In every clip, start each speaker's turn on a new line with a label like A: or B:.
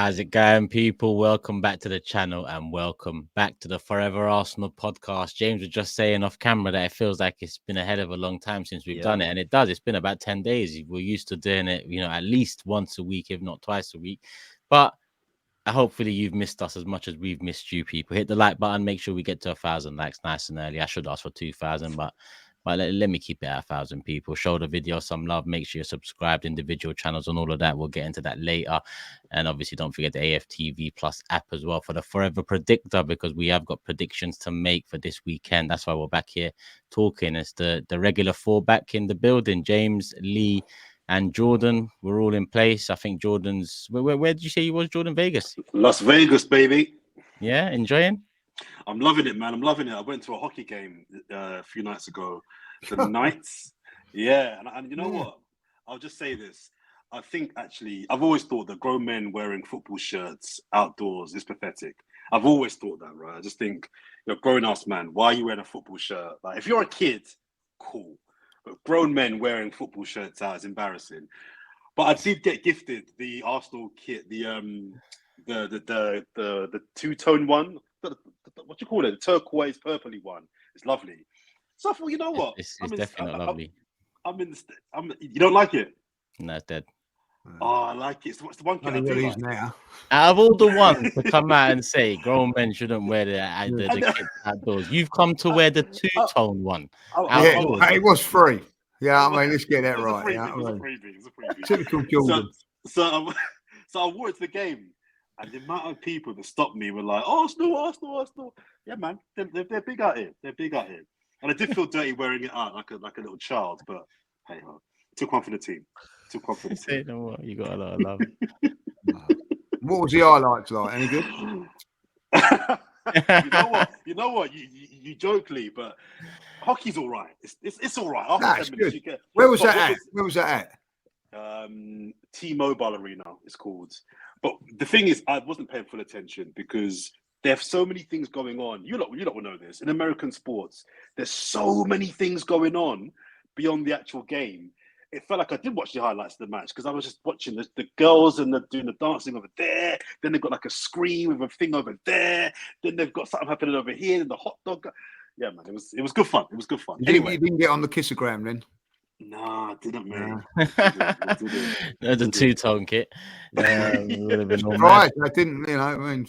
A: How's it going, people? Welcome back to the channel and welcome back to the Forever Arsenal podcast. James was just saying off camera that it feels like it's been a hell of a long time since we've done it, and it does. It's been about 10 days. We're used to doing it, at least once a week, if not twice a week. But hopefully you've missed us as much as we've missed you, people. Hit the like button. Make sure we get to 1,000 likes nice and early. I should ask for 2,000, but let me keep it at 1,000 people. Show the video some love. Make sure you're subscribed, individual channels and all of that. We'll get into that later. And obviously, don't forget the AFTV Plus app as well for the Forever Predictor, because we have got predictions to make for this weekend. That's why we're back here talking. It's the regular four back in the building. James, Lee, and Jordan. We're all in place. I think Jordan's... Where did you say he was, Jordan? Vegas?
B: Las Vegas, baby.
A: Yeah, enjoying?
B: I'm loving it, man. I'm loving it. I went to a hockey game a few nights ago. The Knights. Yeah, and you know what? I'll just say this. I think, actually, I've always thought that grown men wearing football shirts outdoors is pathetic. I've always thought that, right? I just think, you're a grown-ass man. Why are you wearing a football shirt? Like, if you're a kid, cool. But grown men wearing football shirts out is embarrassing. But I did get gifted the Arsenal kit, the two-tone one. What do you call it? The turquoise, purpley one. It's lovely. So I thought, you know what?
A: It's definitely not lovely.
B: You don't like it?
A: No, it's dead.
B: Oh, I like it. It's the one kit I do like.
C: Now.
A: Out of all the ones to come out and say grown men shouldn't wear the kit outdoors, you've come to wear the two-tone one.
C: It was free. Yeah, I mean, let's get that right.
B: It was a freebie.
C: Typical Jordan.
B: So I wore it to the game, and the amount of people that stopped me were like, Arsenal. Yeah, man, they're big out here. They're big out here. And I did feel dirty wearing it out like a little child, but hey, took one for the team.
A: You know what? You got a lot of love.
C: What was the highlights like? Any good?
B: You know what? You joke, Lee, but hockey's all right. It's all right.
C: After 10 minutes, Where was that at?
B: T-Mobile Arena, it's called. But the thing is, I wasn't paying full attention because there's so many things going on. You lot will know this. In American sports, there's so many things going on beyond the actual game. It felt like I did watch the highlights of the match because I was just watching the girls and doing the dancing over there. Then they've got like a screen with a thing over there. Then they've got something happening over here and the hot dog. Yeah, man, it was good fun. It was good fun.
C: Anyway, you didn't get on the kissogram then?
B: Nah, I didn't, man.
A: The two-tone kit.
C: Right, I didn't, I mean...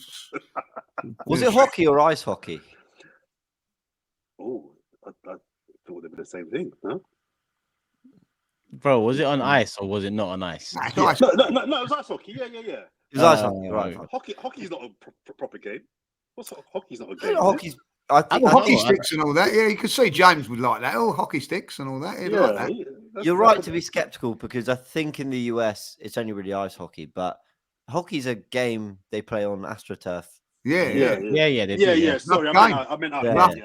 D: Was it hockey or ice hockey?
B: Oh, I thought they'd be the same thing, huh?
A: Bro, was it on ice or was it not on ice?
B: No, it was ice hockey. Yeah.
D: It was ice hockey, right?
B: Hockey's not a proper game. Hockey's not a game.
D: Hockey's...
C: hockey sticks and all that. Yeah, you could see James would like that. Oh, hockey sticks and all that. He'd like that.
D: You're right to be skeptical because I think in the US it's only really ice hockey, but hockey's a game they play on AstroTurf.
A: Yeah.
B: Sorry, I meant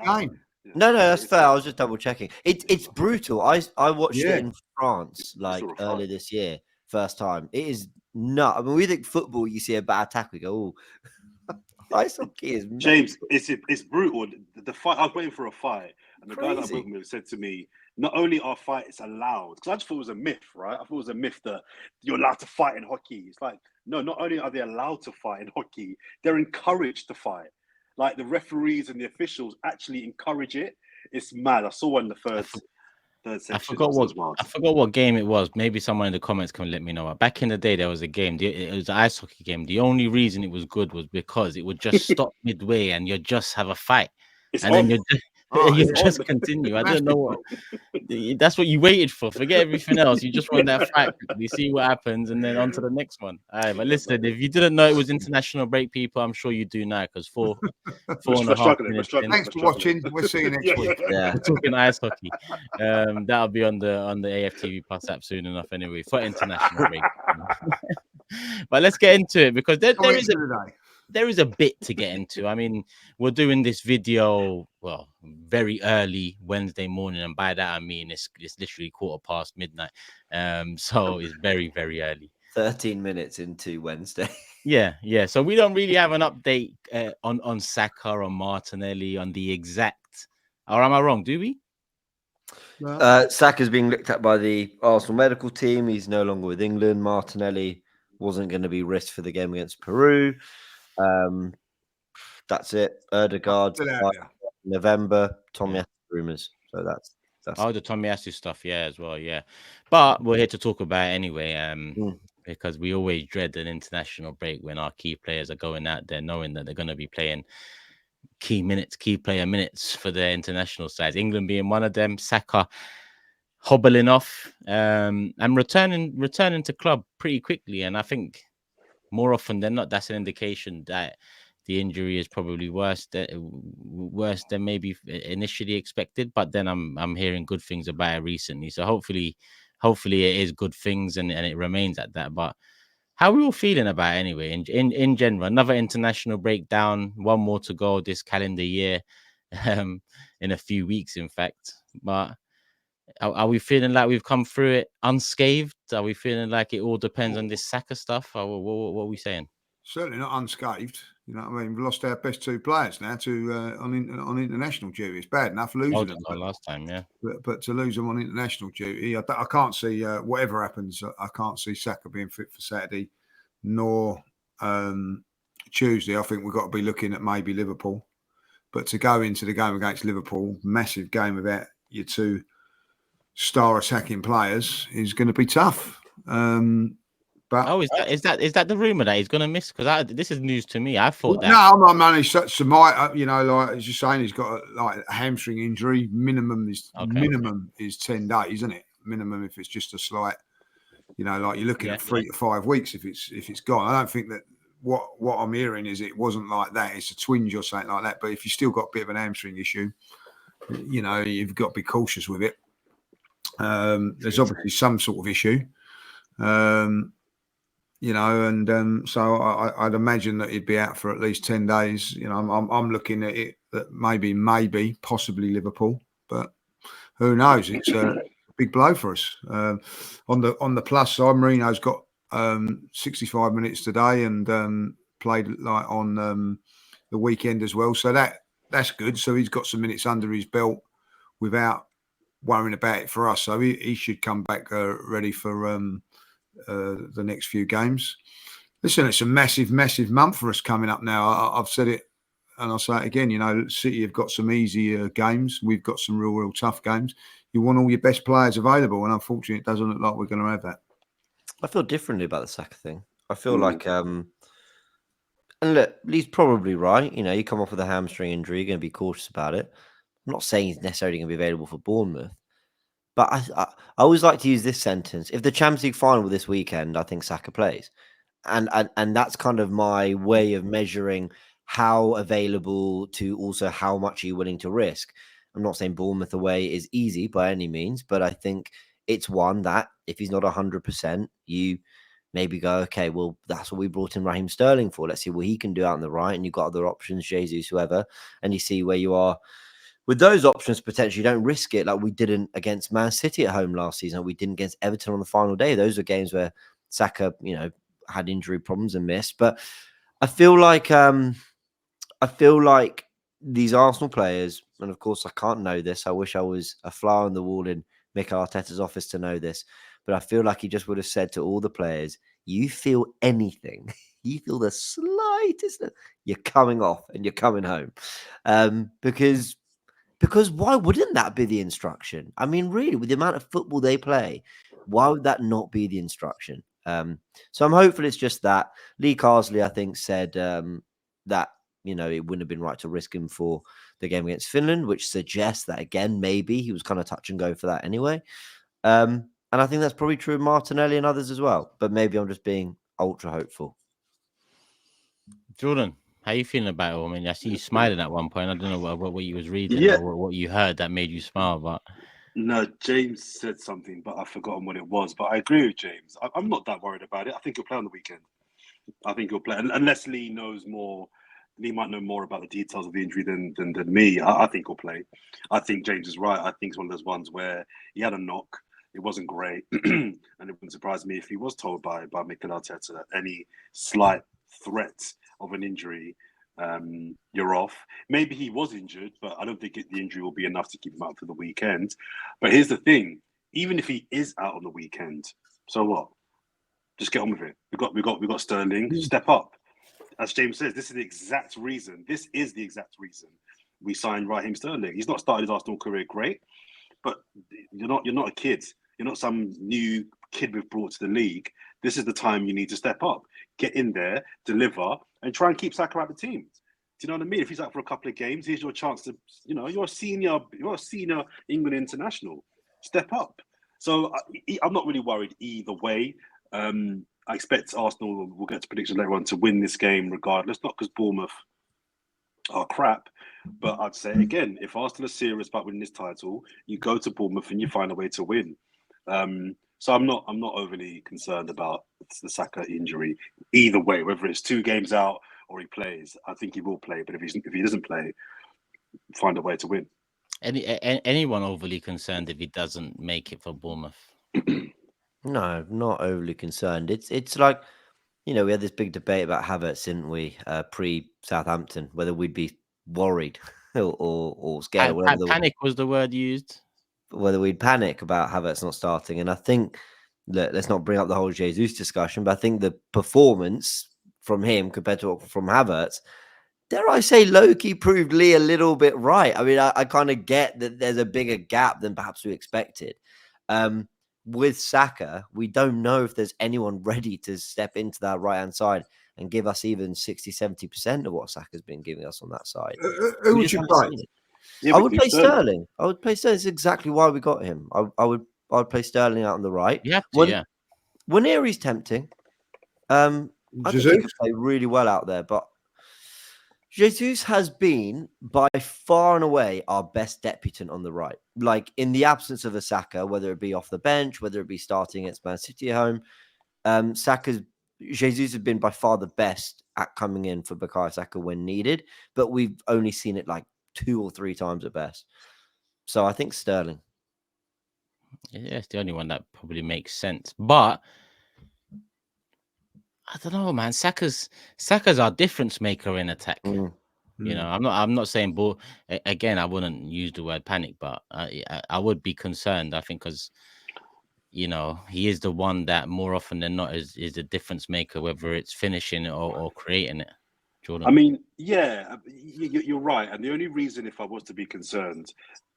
C: game.
D: No, that's fair. I was just double checking. It's brutal. I watched it in France earlier this year, first time. It is nuts. I mean, we think football, you see a bad tackle, we go, oh. Ice hockey is nuts.
B: James, it's brutal. The fight, I was waiting for a fight, and the guy that I went with said to me, not only are fights allowed, because I just thought it was a myth, right? I thought it was a myth that you're allowed to fight in hockey. It's like, no, not only are they allowed to fight in hockey, they're encouraged to fight. Like the referees and the officials actually encourage it. It's mad. I saw one in the third section.
A: I forgot what game it was. Maybe someone in the comments can let me know. Back in the day, there was a game. It was an ice hockey game. The only reason it was good was because it would just stop midway and you just have a fight. Then you just continue. I don't know what. That's what you waited for. Forget everything else. You just want that fight. You see what happens, and then on to the next one. All right, but listen, if you didn't know it was international break, people, I'm sure you do now because four and a half minutes.
C: Thanks for watching. We'll see you next week.
A: Yeah, we're talking ice hockey. That'll be on the AFTV Plus app soon enough. Anyway, for international break. But let's get into it because there is a bit to get into. I mean, we're doing this video, very early Wednesday morning, and by that I mean it's literally 1:15 midnight. So it's very, very early.
D: 13 minutes into Wednesday.
A: Yeah. So we don't really have an update on Saka or Martinelli on the exact. Or am I wrong? Do we?
D: Saka's being looked at by the Arsenal medical team. He's no longer with England. Martinelli wasn't going to be risked for the game against Peru. That's it. Ødegaard, November, Tomiyasu rumours. So that's
A: the Tomiyasu stuff, as well, But we're here to talk about it anyway, because we always dread an international break when our key players are going out there knowing that they're going to be playing key player minutes for their international sides. England being one of them. Saka hobbling off and returning to club pretty quickly, and I think more often than not, that's an indication that the injury is probably worse than maybe initially expected. But then I'm hearing good things about it recently, so hopefully it is good things and it remains at that. But how are we all feeling about it anyway? In general, another international breakdown, one more to go this calendar year, in a few weeks, in fact. But are we feeling like we've come through it unscathed? Are we feeling like it all depends on this Saka stuff? Or what are we saying?
C: Certainly not unscathed. You know what I mean? We've lost our best two players now on international duty. It's bad enough losing them.
A: Last time,
C: But to lose them on international duty, I can't see, whatever happens, I can't see Saka being fit for Saturday, nor Tuesday. I think we've got to be looking at maybe Liverpool. But to go into the game against Liverpool, massive game without your two star attacking players, is going to be tough. But
A: is that the rumor that he's going to miss? Because this is news to me. I thought that.
C: No, I'm only such like as you're saying, he's got a hamstring injury. Minimum is 10 days, isn't it? Minimum if it's just a slight, like you're looking at 3 to 5 weeks if it's gone. I don't think that what I'm hearing is it wasn't like that. It's a twinge or something like that. But if you still got a bit of an hamstring issue, you've got to be cautious with it. There's obviously some sort of issue. So I'd imagine that he'd be out for at least 10 days. I'm looking at it that maybe, possibly Liverpool, but who knows? It's a big blow for us. On the plus side, Marino's got 65 minutes today and played like on the weekend as well. So that's good. So he's got some minutes under his belt without worrying about it for us. So he should come back ready for the next few games. Listen, it's a massive month for us coming up now. I've said it and I'll say it again. City have got some easier games. We've got some real tough games. You want all your best players available, and unfortunately it doesn't look like we're going to have that. I
D: feel differently about the Saka thing. I feel like and look, he's probably right. You come off with a hamstring injury, you're going to be cautious about it. I'm not saying he's necessarily going to be available for Bournemouth. But I always like to use this sentence. If the Champions League final this weekend, I think Saka plays. And that's kind of my way of measuring how available to also how much are you willing to risk. I'm not saying Bournemouth away is easy by any means, but I think it's one that if he's not 100%, you maybe go, okay, well, that's what we brought in Raheem Sterling for. Let's see what he can do out on the right. And you've got other options, Jesus, whoever, and you see where you are. With those options, potentially, you don't risk it like we didn't against Man City at home last season. We didn't against Everton on the final day. Those are games where Saka, had injury problems and missed. But I feel like these Arsenal players, and of course I can't know this. I wish I was a fly on the wall in Mikel Arteta's office to know this. But I feel like he just would have said to all the players, you feel anything, you feel the slightest, you're coming off and you're coming home. Because why wouldn't that be the instruction? I mean, really, with the amount of football they play, why would that not be the instruction? So I'm hopeful it's just that. Lee Carsley, I think, said that, it wouldn't have been right to risk him for the game against Finland, which suggests that, again, maybe he was kind of touch and go for that anyway. And I think that's probably true of Martinelli and others as well. But maybe I'm just being ultra hopeful.
A: Jordan, how are you feeling about it? I mean, I see you smiling at one point. I don't know what you was reading or what you heard that made you smile, but
B: no, James said something, but I've forgotten what it was. But I agree with James. I'm not that worried about it. I think he'll play on the weekend. I think he'll play unless Lee knows more. Lee might know more about the details of the injury than me. I think he'll play. I think James is right. I think it's one of those ones where he had a knock. It wasn't great, and it wouldn't surprise me if he was told by Mikel Arteta that any slight threat of an injury, you're off. Maybe he was injured, but I don't think the injury will be enough to keep him out for the weekend. But here's the thing: even if he is out on the weekend, so what? Just get on with it. We got Sterling. Step up. As James says, this is the exact reason. This is the exact reason we signed Raheem Sterling. He's not started his Arsenal career great, but you're not a kid. You're not some new kid we've brought to the league. This is the time you need to step up, get in there, deliver, and try and keep Saka out of the team. Do you know what I mean? If he's out for a couple of games, here's your chance to, you're a senior England international. Step up. So I'm not really worried either way. I expect Arsenal, we'll get to predictions later on, to win this game regardless, not because Bournemouth are crap, but I'd say again, if Arsenal are serious about winning this title, you go to Bournemouth and you find a way to win. So I'm not overly concerned about the Saka injury either way, whether it's 2 games out or he plays. I think he will play, but if he doesn't play, find a way to win.
A: Anyone overly concerned if he doesn't make it for Bournemouth?
D: No, not overly concerned. It's like, we had this big debate about Havertz, didn't we, pre-Southampton, whether we'd be worried or scared.
A: Panic was the word used.
D: Whether we'd panic about Havertz not starting. And I think, let's not bring up the whole Jesus discussion, but I think the performance from him compared to from Havertz, dare I say, low-key proved Lee a little bit right. I mean, I kind of get that there's a bigger gap than perhaps we expected. With Saka, we don't know if there's anyone ready to step into that right-hand side and give us even 60-70% of what Saka's been giving us on that side.
C: Who would you play?
D: Yeah, I would play Sterling. I would play Sterling. That's exactly why we got him. I would play Sterling out on the right.
A: You have to,
D: Waneri's tempting. I think he could play really well out there, but Jesus has been by far and away our best debutant on the right. Like, in the absence of a Saka, whether it be off the bench, whether it be starting against Man City at home, Jesus has been by far the best at coming in for Bukayo Saka when needed, but we've only seen it like 2 or 3 times at best. So I think Sterling.
A: Yeah, it's the only one that probably makes sense. But I don't know, man. Saka's our difference maker in attack. I'm not saying, but again, I wouldn't use the word panic, but I would be concerned. I think because he is the one that more often than not is the difference maker, whether it's finishing or creating it. Jordan.
B: I mean, yeah, you're right. And the only reason, if I was to be concerned,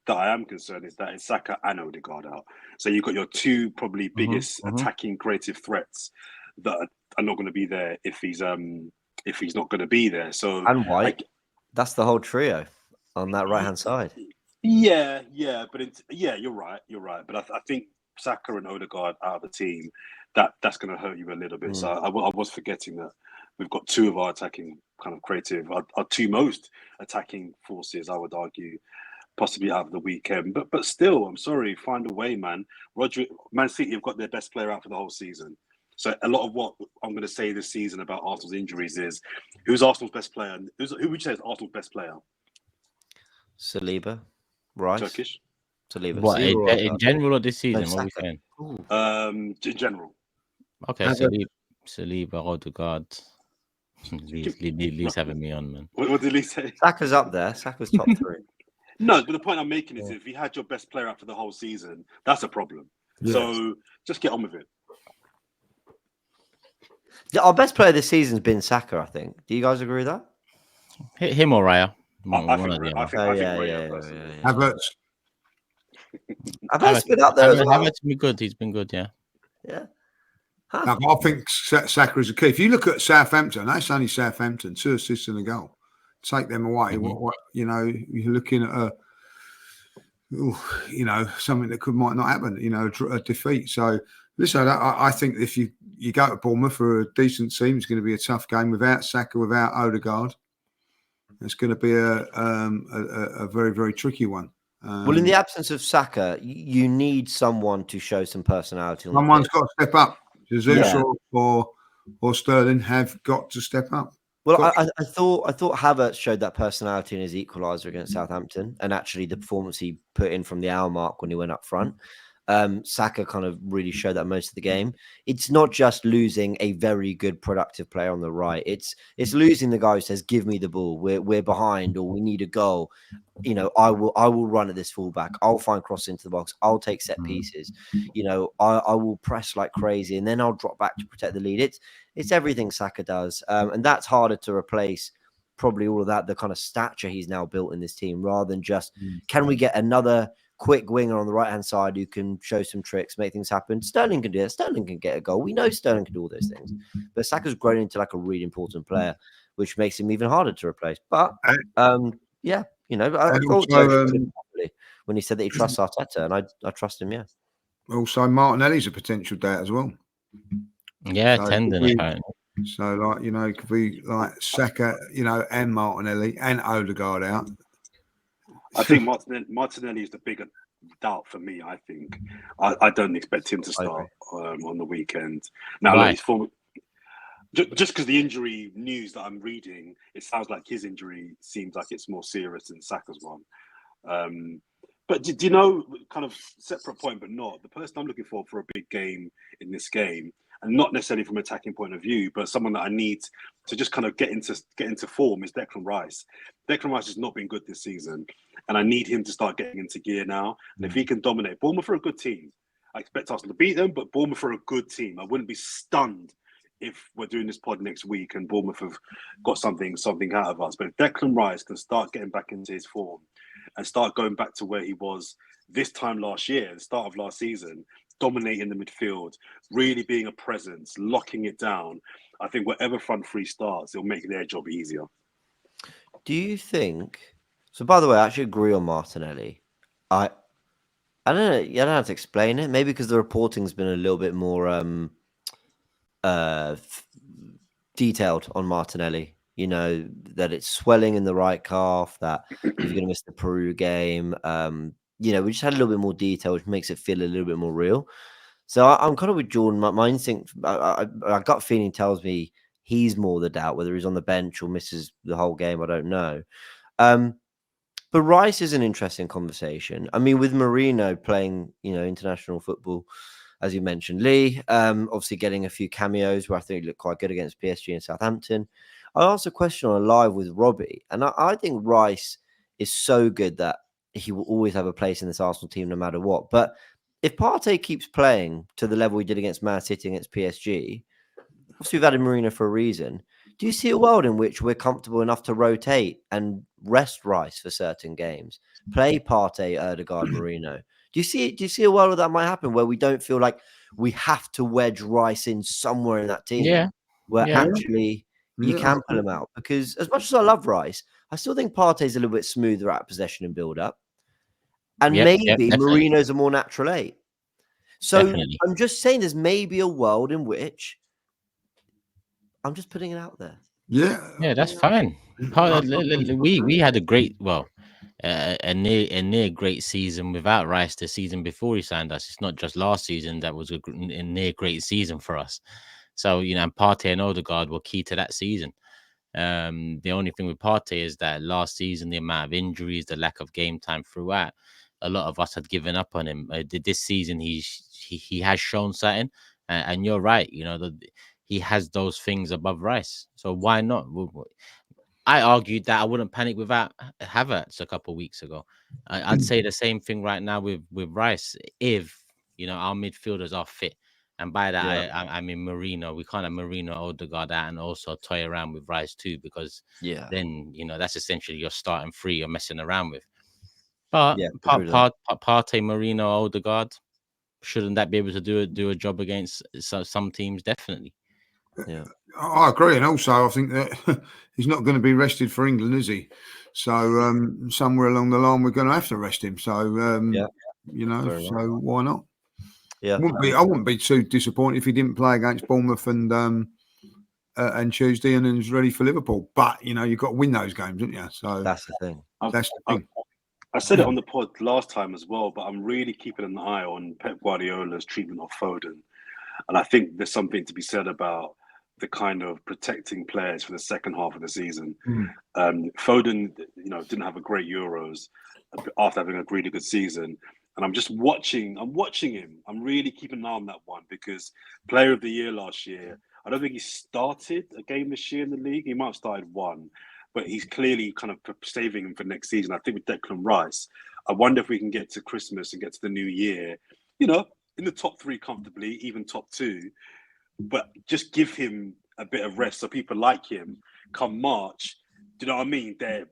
B: that I am concerned, is that it's Saka and Ødegaard out. So you've got your 2 probably biggest attacking creative threats that are not going to be there if he's not going to be there. So
D: and White, that's the whole trio on that right hand side.
B: Yeah, but you're right. But I think Saka and Ødegaard out of the team, that's going to hurt you a little bit. So I was forgetting that we've got 2 of our attacking kind of creative, our 2 most attacking forces, I would argue, possibly out of the weekend. But still, I'm sorry, find a way, man. Man City have got their best player out for the whole season. So a lot of what I'm going to say this season about Arsenal's injuries is, who's Arsenal's best player? Who would you say is Arsenal's best player?
D: Saliba, Rice.
B: Turkish.
D: Saliba.
A: What, in general or this season? What are we saying?
B: In general.
A: Okay, Saliba, Ødegaard. Lee's having me on, man.
B: What did Lee say?
D: Saka's up there. Saka's top 3.
B: No, but the point I'm making is, if you had your best player out for the whole season, that's a problem. Yes. So just get on with it.
D: Our best player this season's been Saka, I think. Do you guys agree with that?
A: Him or Raya?
B: I think Raya.
D: Havertz been up there as well.
A: Havertz been good. He's been good, yeah.
D: Yeah.
C: No, I think Saka is a key. If you look at Southampton, that's only Southampton, 2 assists and a goal. Take them away. What you're looking at something that might not happen. A defeat. So listen, I think if you go to Bournemouth for a decent team, it's going to be a tough game without Saka, without Ødegaard. It's going to be a very, very tricky one.
D: Well, in the absence of Saka, you need someone to show some personality.
C: Someone's got to step up. Jesus or Sterling have got to step up.
D: Well, I thought Havertz showed that personality in his equaliser against Southampton, and actually the performance he put in from the hour mark when he went up front. Saka kind of really showed that most of the game. It's not just losing a very good, productive player on the right. It's losing the guy who says, "Give me the ball. We're behind, or we need a goal." You know, I will run at this fullback. I'll find cross into the box. I'll take set pieces. You know, I will press like crazy, and then I'll drop back to protect the lead. It's everything Saka does, and that's harder to replace. Probably all of that, the kind of stature he's now built in this team, rather than just can we get another quick winger on the right-hand side who can show some tricks, make things happen. Sterling can do that. Sterling can get a goal. We know Sterling can do all those things. But Saka's grown into like a really important player, which makes him even harder to replace. But yeah, you know, I thought when he said that he trusts Arteta, and I trust him, yeah.
C: Also, Martinelli's a potential doubt as well.
A: Yeah, so tendon apparently.
C: So, like, you know, could be like Saka, you know, and Martinelli and Ødegaard out.
B: I think Martinelli is the bigger doubt for me. I think I don't expect him to start on the weekend. Now, like, his form, just because the injury news that I'm reading, it sounds like his injury seems like it's more serious than Saka's one. But do you know, kind of separate point, but not the person I'm looking for a big game in this game, and not necessarily from an attacking point of view, but someone that I need to just kind of get into form is Declan Rice. Declan Rice has not been good this season, and I need him to start getting into gear now. And if he can dominate, Bournemouth are a good team. I expect Arsenal to beat them, but Bournemouth are a good team. I wouldn't be stunned if we're doing this pod next week and Bournemouth have got something out of us. But if Declan Rice can start getting back into his form and start going back to where he was this time last year, the start of last season, dominating the midfield, really being a presence, locking it down, I think whatever front three starts, it'll make their job easier.
D: Do you think? So, by the way, I actually agree on Martinelli. I don't know. I don't have to explain it. Maybe because the reporting's been a little bit more detailed on Martinelli. You know, that it's swelling in the right calf, that he's going to miss the Peru game. You know, we just had a little bit more detail, which makes it feel a little bit more real. So I'm kind of with Jordan. My instinct, my gut feeling tells me he's more the doubt, whether he's on the bench or misses the whole game. I don't know. But Rice is an interesting conversation. I mean, with Mourinho playing, you know, international football, as you mentioned, Lee, obviously getting a few cameos where I think he looked quite good against PSG and Southampton. I asked a question on a live with Robbie, and I think Rice is so good that he will always have a place in this Arsenal team no matter what. But if Partey keeps playing to the level he did against Man City, against PSG, obviously we've added Mourinho for a reason. Do you see a world in which we're comfortable enough to rotate and rest Rice for certain games? Play Partey, Ødegaard, Mourinho. Do you see a world where that might happen, where we don't feel like we have to wedge Rice in somewhere in that team?
A: Yeah.
D: Where actually you can pull him out. Because as much as I love Rice, I still think Partey's a little bit smoother at possession and build-up. And maybe Mourinho's a more natural 8. So I'm just saying there's maybe a world in which I'm just putting it out there.
C: Yeah,
A: that's fine. We had a great, a near great season without Rice the season before he signed us. It's not just last season that was a near great season for us. So, you know, and Partey and Ødegaard were key to that season. The only thing with Partey is that last season, the amount of injuries, the lack of game time throughout, a lot of us had given up on him. This season, he has shown something, and you're right. You know, he has those things above Rice. So why not? I argued that I wouldn't panic without Havertz a couple of weeks ago. I'd say the same thing right now with Rice, if, you know, our midfielders are fit. And by that, I mean Mourinho. We can't have Mourinho, Ødegaard out and also toy around with Rice too, because then, you know, that's essentially your starting three you're messing around with. But Partey, Mourinho, Ødegaard, shouldn't that be able to do a job against some teams? Definitely.
C: Yeah, I agree, and also I think that he's not going to be rested for England, is he? So somewhere along the line, we're going to have to rest him. So you know, so why not?
D: Yeah,
C: I wouldn't be too disappointed if he didn't play against Bournemouth and Tuesday and then is ready for Liverpool. But you know, you've got to win those games, haven't you? So
D: that's the thing.
B: I said it on the pod last time as well, but I'm really keeping an eye on Pep Guardiola's treatment of Foden, and I think there's something to be said about the kind of protecting players for the second half of the season. Foden, you know, didn't have a great Euros after having a really good season. and I'm just watching. I'm watching him. I'm really keeping an eye on that one because Player of the Year last year. I don't think he started a game this year in the league. He might have started one, but he's clearly kind of saving him for next season. I think with Declan Rice, I wonder if we can get to Christmas and get to the new year, you know, in the top 3 comfortably, even top 2, but just give him a bit of rest so people like him come March. Do you know what I mean? They're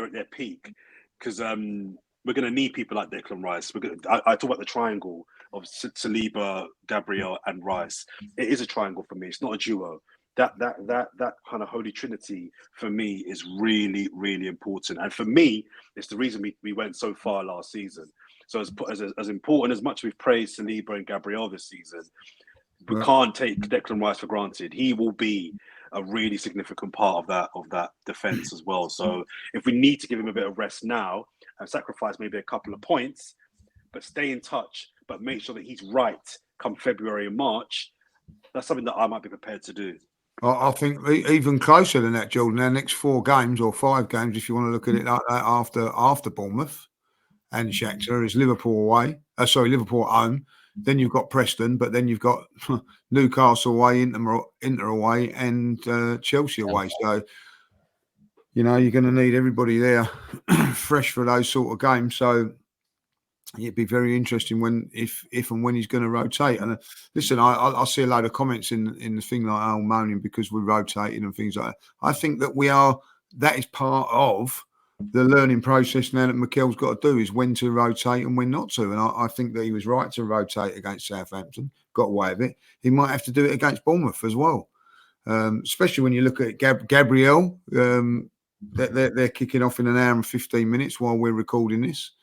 B: at their peak because we're going to need people like Declan Rice. I talk about the triangle of Saliba, Gabriel, and Rice. It is a triangle for me. It's not a duo. That kind of holy trinity for me is really, really important. And for me, it's the reason we went so far last season. So as important as much we've praised Saliba and Gabriel this season, we can't take Declan Rice for granted. He will be a really significant part of that defense as well. So if we need to give him a bit of rest now and sacrifice maybe a couple of points, but stay in touch, but make sure that he's right come February and March, that's something that I might be prepared to do.
C: I think even closer than that, Jordan. Our next 4 games or 5 games, if you want to look at it like that, after Bournemouth and Shakhtar, is Liverpool away. Liverpool at home. Then you've got Preston, but then you've got Newcastle away, Inter away, and Chelsea away. So, you know, you're going to need everybody there fresh for those sort of games. So it'd be very interesting if and when he's going to rotate. And listen, I see a load of comments in the thing like, oh, moaning because we're rotating and things like that. I think that that is part of the learning process now that Mikel's got to do, is when to rotate and when not to. And I think that he was right to rotate against Southampton, got away with it. He might have to do it against Bournemouth as well, especially when you look at Gabriel. They're kicking off in an hour and 15 minutes while we're recording this.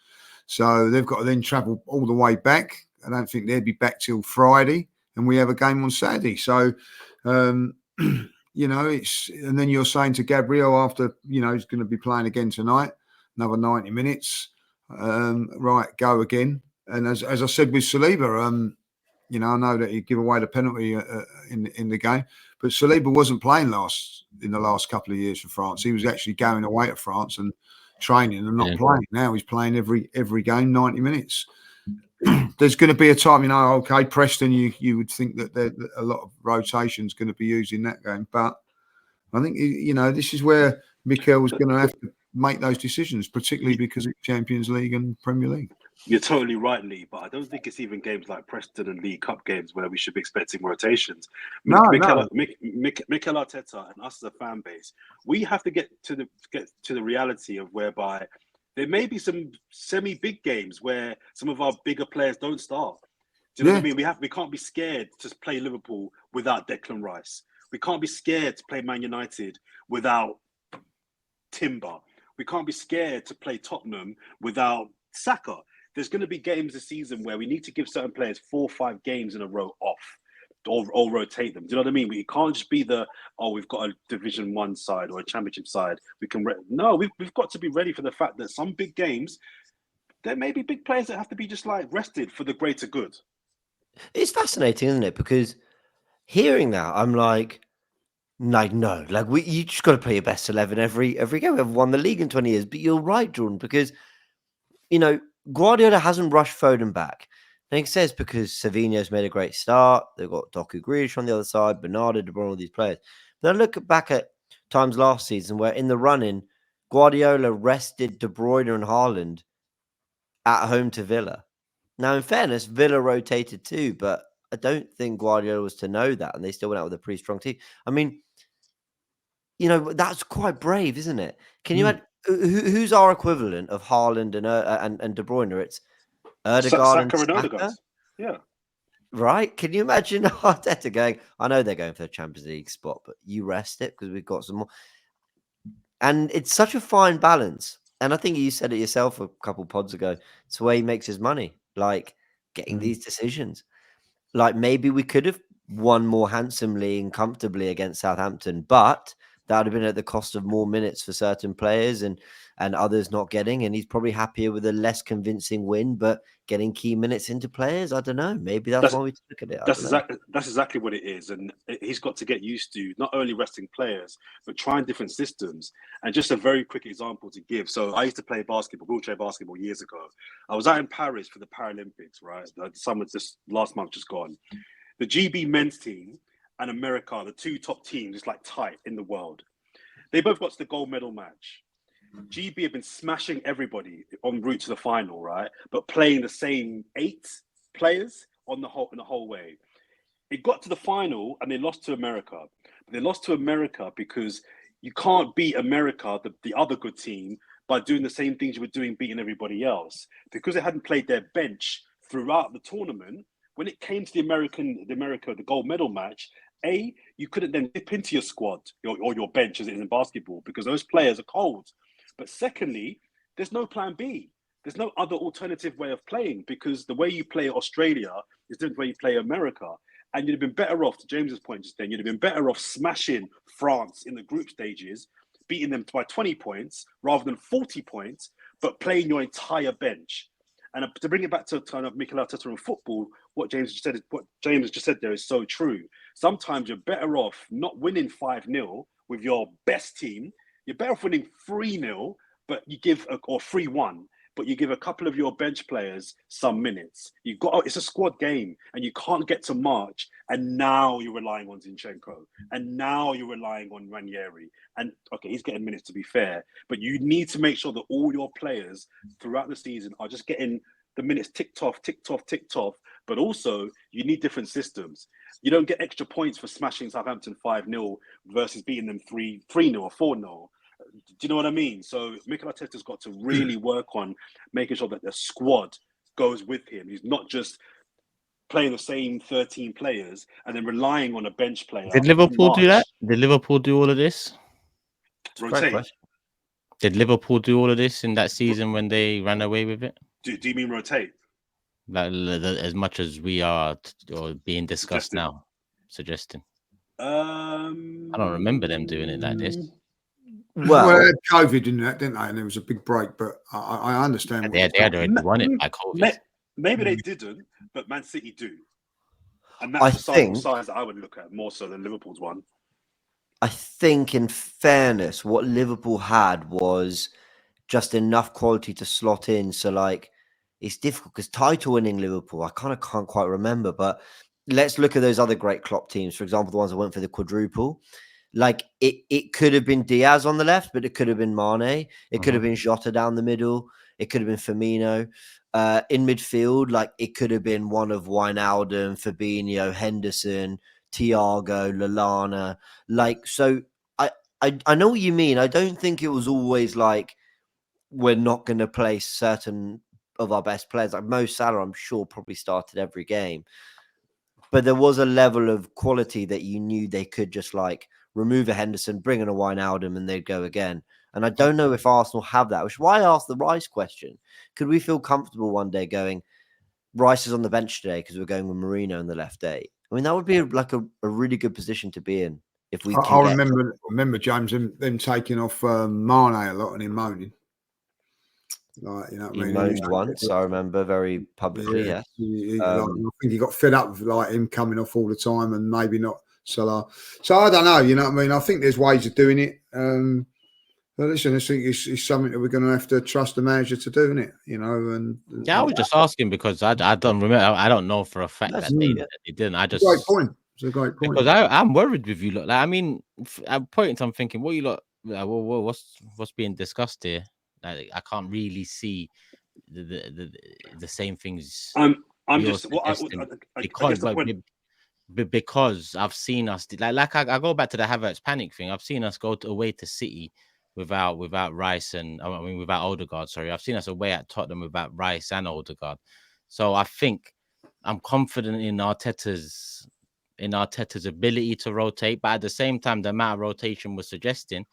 C: So they've got to then travel all the way back. I don't think they'd be back till Friday, and we have a game on Saturday. So, you know, and then you're saying to Gabriel after, you know, he's going to be playing again tonight, another 90 minutes. Right, go again. And as I said with Saliba, you know, I know that he gave away the penalty in the game, but Saliba wasn't playing in the last couple of years for France. He was actually going away to France and training and not playing. Now he's playing every game, 90 minutes. There's going to be a time, you know, okay, Preston, you would think that a lot of rotation is going to be used in that game. But I think, you know, this is where Mikel was going to have to make those decisions, particularly because it's Champions League and Premier League.
B: You're totally right, Lee, but I don't think it's even games like Preston and League Cup games where we should be expecting rotations. Mikel Arteta and us as a fan base, we have to get to the reality of whereby there may be some semi-big games where some of our bigger players don't start. Do you know what I mean? We can't be scared to play Liverpool without Declan Rice. We can't be scared to play Man United without Timber. We can't be scared to play Tottenham without Saka. There's going to be games this season where we need to give certain players 4 or 5 games in a row off, or rotate them. Do you know what I mean? We can't just be we've got a Division 1 side or a Championship side. We've got to be ready for the fact that some big games, there may be big players that have to be just like rested for the greater good.
D: It's fascinating, isn't it? Because hearing that, I'm like, no, you just got to play your best 11 every game. We've won the league in 20 years, but you're right, Jordan, because, you know, Guardiola hasn't rushed Foden back. I think it says because Savinho's made a great start. They've got Doku Grealish on the other side, Bernardo, De Bruyne, all these players. Then I look back at times last season where in the run-in, Guardiola rested De Bruyne and Haaland at home to Villa. Now, in fairness, Villa rotated too, but I don't think Guardiola was to know that, and they still went out with a pretty strong team. I mean, you know, that's quite brave, isn't it? Can you add who's our equivalent of Haaland and De Bruyne? It's Ødegaard and Saka.
B: Yeah.
D: Right? Can you imagine Arteta going, I know they're going for the Champions League spot, but you rest it because we've got some more. And it's such a fine balance. And I think you said it yourself a couple of pods ago. It's the way he makes his money, like getting these decisions. Like maybe we could have won more handsomely and comfortably against Southampton, but that would have been at the cost of more minutes for certain players and others not getting. And he's probably happier with a less convincing win, but getting key minutes into players. I don't know. Maybe that's why we look at it.
B: That's exactly what it is. And he's got to get used to not only resting players, but trying different systems. And just a very quick example to give. So I used to play basketball, wheelchair basketball years ago. I was out in Paris for the Paralympics, right? The summer just last month just gone. The GB men's team and America, the two top teams, is like tight in the world. They both got to the gold medal match. GB have been smashing everybody en route to the final, right? But playing the same 8 players in the whole way. It got to the final and they lost to America. They lost to America because you can't beat America, the other good team, by doing the same things you were doing, beating everybody else. Because they hadn't played their bench throughout the tournament, when it came to the gold medal match, you couldn't then dip into your squad or your bench as it is in basketball because those players are cold. But secondly, there's no plan B. There's no other alternative way of playing because the way you play Australia is different the way you play America. And you'd have been better off, to James's point just then, you'd have been better off smashing France in the group stages, beating them by 20 points rather than 40 points, but playing your entire bench. And to bring it back to kind of Mikel Arteta and football, what James just said there is so true. Sometimes you're better off not winning 5-0 with your best team. You're better off winning 3-0, but you give or 3-1, but you give a couple of your bench players some minutes. It's a squad game, and you can't get to March, and now you're relying on Zinchenko, and now you're relying on Ranieri. And okay, he's getting minutes to be fair, but you need to make sure that all your players throughout the season are just getting the minutes ticked off. But also, you need different systems. You don't get extra points for smashing Southampton 5-0 versus beating them 3-0 or 4-0. Do you know what I mean? So Mikel Arteta's got to really work on making sure that the squad goes with him. He's not just playing the same 13 players and then relying on a bench player.
A: Did Liverpool do that? Did Liverpool do all of this?
B: Rotate.
A: Did Liverpool do all of this in that season when they ran away with it?
B: Do you mean rotate?
A: Like, as much as we are or being discussed now, suggesting. I don't remember them doing it like this.
C: Well, they had COVID in that, didn't they? And there was a big break, but I understand.
A: They had already won it by COVID.
B: Maybe they didn't, but Man City do. And that's the sample size that I would look at more so than Liverpool's one.
D: I think, in fairness, what Liverpool had was just enough quality to slot in. So, like, it's difficult because title-winning Liverpool, I can't quite remember. But let's look at those other great Klopp teams. For example, the ones that went for the quadruple. Like, it could have been Diaz on the left, but it could have been Mane. It could have been Jota down the middle. It could have been Firmino. In midfield, like, it could have been one of Wijnaldum, Fabinho, Henderson, Thiago, Lallana. Like, so I know what you mean. I don't think it was always like we're not going to play certain of our best players. Like Mo Salah, I'm sure, probably started every game. But there was a level of quality that you knew they could just like remove a Henderson, bring in a Wijnaldum, and they'd go again. And I don't know if Arsenal have that, which is why I asked the Rice question. Could we feel comfortable one day going, Rice is on the bench today because we're going with Mourinho on the left day? I mean, that would be like a really good position to be in if we.
C: I remember James them taking off Mane a lot and him moaning. Like, you know what I mean?
D: He moaned once, I remember, very publicly. Yeah.
C: I think he got fed up with like him coming off all the time and maybe not Salah. So I don't know. You know what I mean? I think there's ways of doing it. But listen, I think it's something that we're going to have to trust the manager to do, isn't it? You know, and
A: I was just asking because I don't remember. I don't know for a fact that they didn't. I just
C: great point. It's a great point
A: because I'm worried with you. Look, like, I mean, at points I'm thinking, what you look, what's being discussed here? Like, I can't really see the same things.
B: I'm just
A: because I've seen us like I go back to the Havertz panic thing. I've seen us go away to City without Rice and without Ødegaard. Sorry, I've seen us away at Tottenham without Rice and Ødegaard. So I think I'm confident in Arteta's ability to rotate, but at the same time, the amount of rotation we're suggesting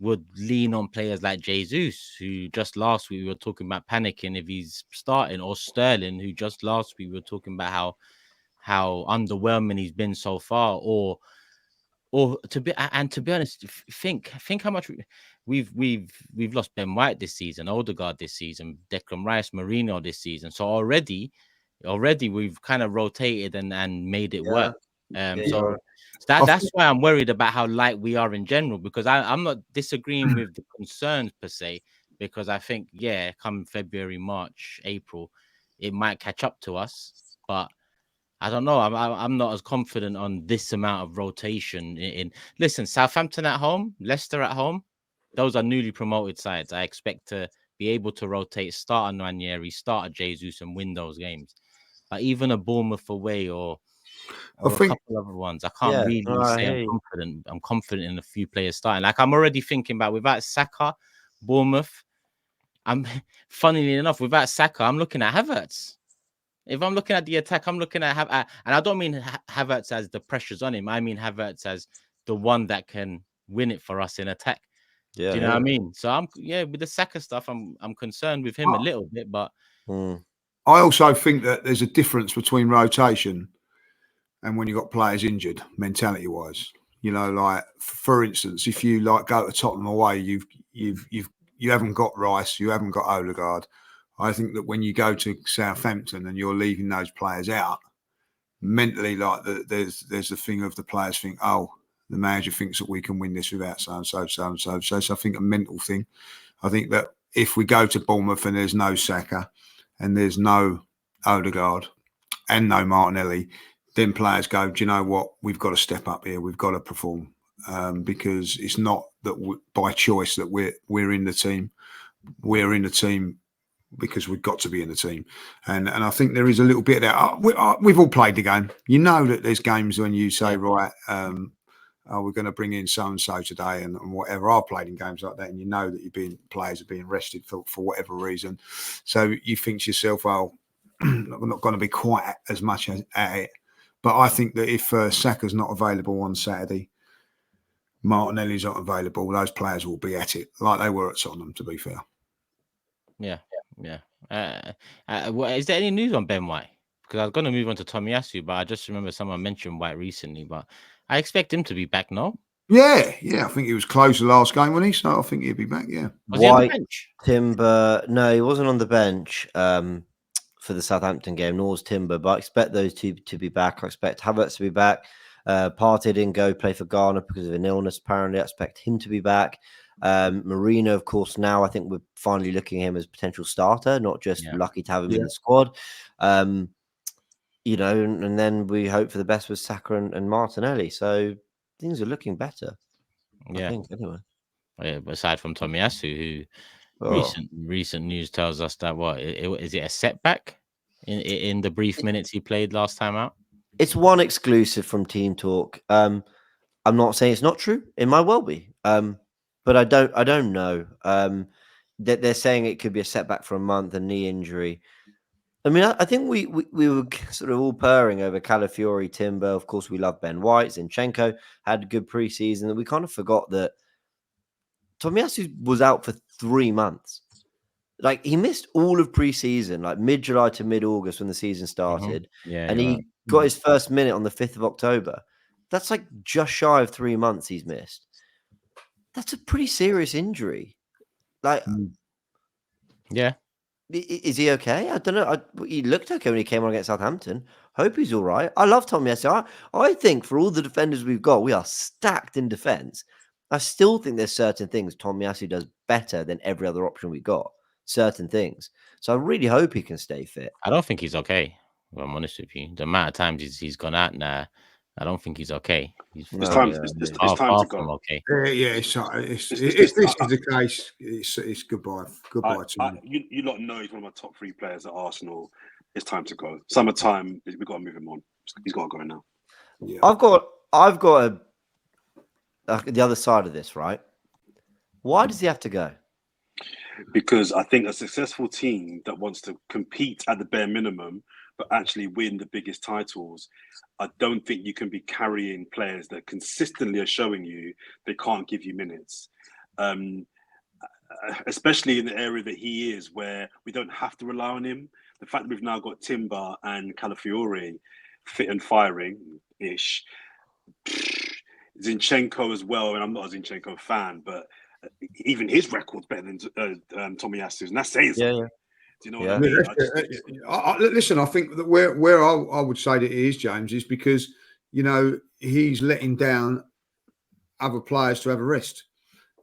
A: would lean on players like Jesus, who just last week we were talking about panicking if he's starting, or Sterling, who just last week we were talking about how underwhelming he's been so far, or or to be honest, think how much we've lost Ben White this season, Ødegaard this season, Declan Rice, Mourinho this season. So already we've kind of rotated and made it work. So that's why I'm worried about how light we are in general, because I'm not disagreeing with the concerns per se, because I think come February, March, April, it might catch up to us, but I don't know. I'm not as confident on this amount of rotation. Listen, Southampton at home, Leicester at home, those are newly promoted sides. I expect to be able to rotate, start a Nwaneri, start a Jesus, and win those games. But even a Bournemouth away or a couple other ones, I can't really say I'm confident. I'm confident in a few players starting. Like, I'm already thinking about, without Saka, Bournemouth. Funnily enough, without Saka, I'm looking at Havertz. If I'm looking at the attack, I'm looking at and I don't mean Havertz as the pressure's on him. I mean Havertz as the one that can win it for us in attack. Do you know what I mean? So with the Saka stuff, I'm concerned with him a little bit, but
C: I also think that there's a difference between rotation and when you've got players injured, mentality wise. You know, like for instance, if you go to Tottenham away, you haven't got Rice, you haven't got Ødegaard. I think that when you go to Southampton and you're leaving those players out, mentally, there's the thing of the players think, oh, the manager thinks that we can win this without so and so. So I think a mental thing. I think that if we go to Bournemouth and there's no Saka and there's no Ødegaard and no Martinelli, then players go, do you know what? We've got to step up here. We've got to perform, because it's not that by choice that we're in the team. We're in the team because we've got to be in the team. And I think there is a little bit of that. We've all played the game. You know that there's games when you say, right, we're going to bring in so-and-so today and whatever. I've played in games like that, and you know that players are being rested for whatever reason. So you think to yourself, well, we're not going to be quite as much at it. But I think that if Saka's not available on Saturday, Martinelli's not available, those players will be at it like they were at Tottenham, to be fair.
A: Yeah. Is there any news on Ben White? Because I was going to move on to Tomiyasu, but I just remember someone mentioned White recently. But I expect him to be back, no?
C: Yeah. I think he was close the last game, wasn't he? So I think he'll be back, yeah.
A: Was he on the bench?
D: Timber, no, he wasn't on the bench for the Southampton game, nor was Timber, but I expect those two to be back. I expect Havertz to be back. Partey didn't go play for Ghana because of an illness, apparently. I expect him to be back. Mourinho, of course, now I think we're finally looking at him as a potential starter, not just lucky to have him in the squad. You know, and then we hope for the best with Saka and Martinelli. So things are looking better. I think, anyway.
A: Yeah, but aside from Tomiyasu, who recent news tells us that is it a setback in the brief minutes he played last time out?
D: It's one exclusive from Team Talk. I'm not saying it's not true. It might well be. But I don't know. That they're saying it could be a setback for a month, a knee injury. I mean, I think we were sort of all purring over Calafiore, Timber. Of course, we love Ben White. Zinchenko had a good preseason, and we kind of forgot that Tomiyasu was out for 3 months. Like, he missed all of preseason, like mid-July to mid-August when the season started. And he got his first minute on the 5th of October. That's like just shy of 3 months he's missed. That's a pretty serious injury. Like, is he okay? I don't know. He looked okay when he came on against Southampton. Hope he's all right. I love Tomiyasu. I think for all the defenders we've got, we are stacked in defence. I still think there's certain things Tomiyasu does better than every other option we've got. Certain things. So I really hope he can stay fit.
A: I don't think he's okay, if I'm honest with you. The amount of times he's gone out now, I don't think he's okay.
B: It's time to go.
A: Okay.
C: If this is the case, it's goodbye. Goodbye to him.
B: You lot know he's one of my top 3 players at Arsenal. It's time to go. Summertime, we've got to move him on. He's got to go now.
C: Yeah.
D: I've got the other side of this, right? Why does he have to go?
B: Because I think a successful team that wants to compete at the bare minimum, but actually win the biggest titles, I don't think you can be carrying players that consistently are showing you they can't give you minutes. Especially in the area that he is, where we don't have to rely on him. The fact that we've now got Timber and Calafiore fit and firing-ish, Zinchenko as well, and I'm not a Zinchenko fan, but even his record's better than Tomiyasu's, and that's saying something.
D: Yeah.
B: Do you know what I mean?
C: Listen, I think that where I would say that it is, James, is because, you know, he's letting down other players to have a rest.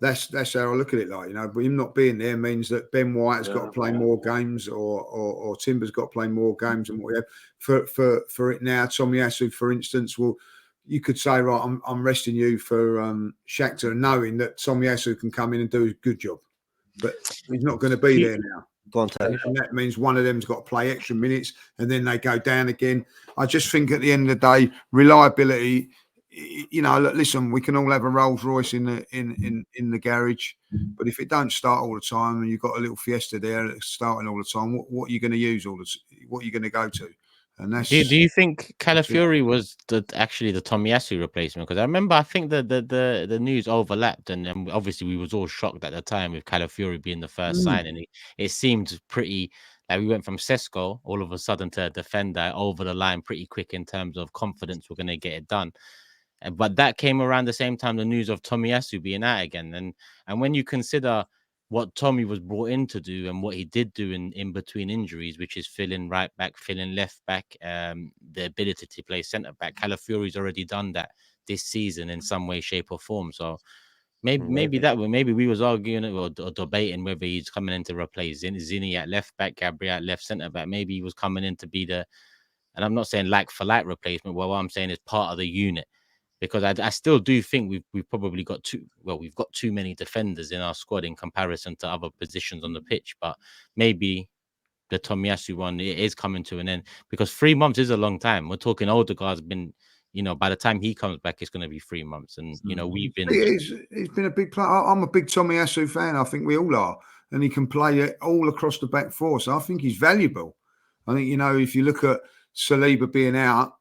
C: That's how I look at it. Like, you know, but him not being there means that Ben White has got to play more games, or Timber's got to play more games, and whatever. For it now, Tomiyasu, for instance, you could say, right, I'm resting you for Shakhtar, knowing that Tomiyasu can come in and do a good job, but he's not going to be there now.
D: Go on,
C: and that means one of them's got to play extra minutes, and then they go down again. I just think at the end of the day, reliability. You know, listen, we can all have a Rolls Royce in the garage, but if it don't start all the time, and you've got a little Fiesta there that's starting all the time, what are you going to use what are you going to go to? And that's.
A: Do you think Calafiore was actually the Tomiyasu replacement? Because I remember, I think the news overlapped, and obviously we was all shocked at the time with Calafiore being the first signing. It seemed pretty like we went from Sesko all of a sudden to a defender over the line pretty quick in terms of confidence. We're going to get it done. But that came around the same time the news of Tomiyasu being out again, and when you consider what Tommy was brought in to do and what he did do in between injuries, which is filling right back, filling left back, the ability to play centre back. Calafiore's already done that this season in some way, shape, or form. So maybe we was arguing or debating whether he's coming in to replace Zini at left back, Gabriel at left centre back. Maybe he was coming in to be and I'm not saying like for like replacement, but what I'm saying is part of the unit. Because I still do think we've probably got we've got too many defenders in our squad in comparison to other positions on the pitch. But maybe the Tomiyasu one is coming to an end, because 3 months is a long time. We're talking Ødegaard's been, you know, by the time he comes back, it's going to be 3 months. And, you know, we've been...
C: He's been a big player. I'm a big Tomiyasu fan. I think we all are. And he can play it all across the back four. So I think he's valuable. I think, you know, if you look at Saliba being out,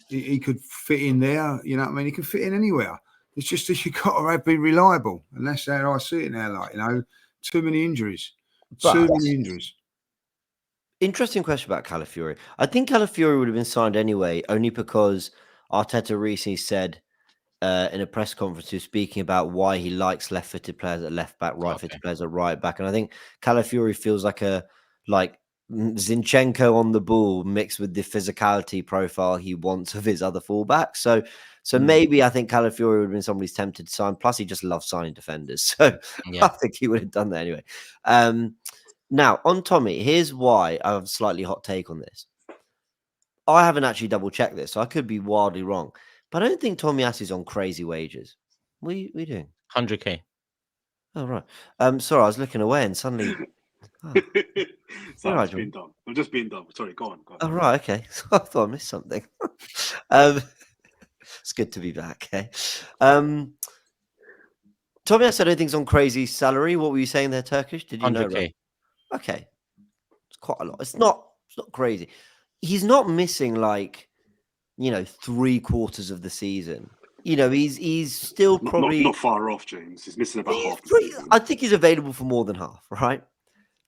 C: he could fit in there. You know what I mean? He could fit in anywhere. It's just that you got to be reliable. And that's how I see it now. Like, you know, too many injuries. Too many injuries.
D: Interesting question about Calafiore. I think Calafiore would have been signed anyway, only because Arteta recently said in a press conference, he was speaking about why he likes left-footed players at left back, right-footed players at right back. And I think Calafiore feels like Zinchenko on the ball mixed with the physicality profile he wants of his other fullbacks. So maybe I think Calafiore would have been somebody's tempted to sign. Plus, he just loves signing defenders. So I think he would have done that anyway. Now, on Tommy, here's why I have a slightly hot take on this. I haven't actually double-checked this, so I could be wildly wrong. But I don't think Tomiyasu's on crazy wages. What are you doing?
A: 100k.
D: Oh, right. Sorry, I was looking away and suddenly...
B: Sorry, I'm just being dumb. Sorry, go on.
D: Oh, right, okay. I thought I missed something. It's good to be back. Okay. Tomiyasu, I don't think is on crazy salary. What were you saying there, Turkish? Did you 100K. Know? Right? Okay. It's quite a lot. It's not crazy. He's not missing, like, you know, 3/4 of the season. You know, he's still probably...
B: Not far off, James. He's missing about half the season.
D: I think he's available for more than half, right?